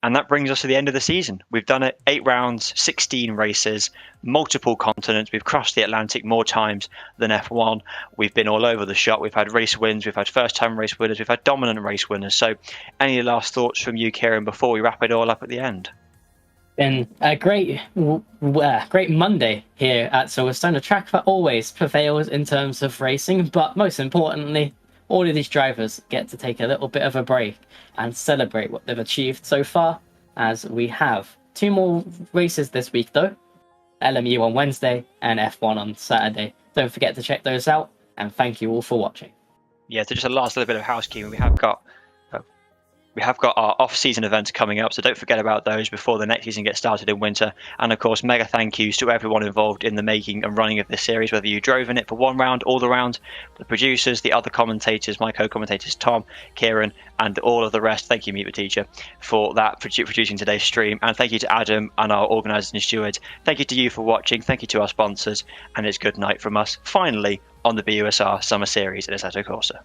And that brings us to the end of the season. We've done it 8 rounds, 16 races, multiple continents. We've crossed the Atlantic more times than F1. We've been all over the shop. We've had race wins. We've had first-time race winners. We've had dominant race winners. So any last thoughts from you, Kieran, before we wrap it all up at the end? Been a great Monday here at Silverstone. A track that always prevails in terms of racing, but most importantly, all of these drivers get to take a little bit of a break and celebrate what they've achieved so far, as we have 2 more races this week though. LMU on Wednesday and F1 on Saturday. Don't forget to check those out, and thank you all for watching. Yeah, so just a last little bit of housekeeping. We have got our off-season events coming up, so don't forget about those before the next season gets started in winter. And of course, mega thank yous to everyone involved in the making and running of this series, whether you drove in it for one round, all the rounds, the producers, the other commentators, my co-commentators Tom, Kieran, and all of the rest. Thank you, Meet the Teacher, for that producing today's stream, and thank you to Adam and our organisers and stewards. Thank you to you for watching. Thank you to our sponsors, and it's good night from us. Finally, on the BUSR Summer Series at Assetto Corsa.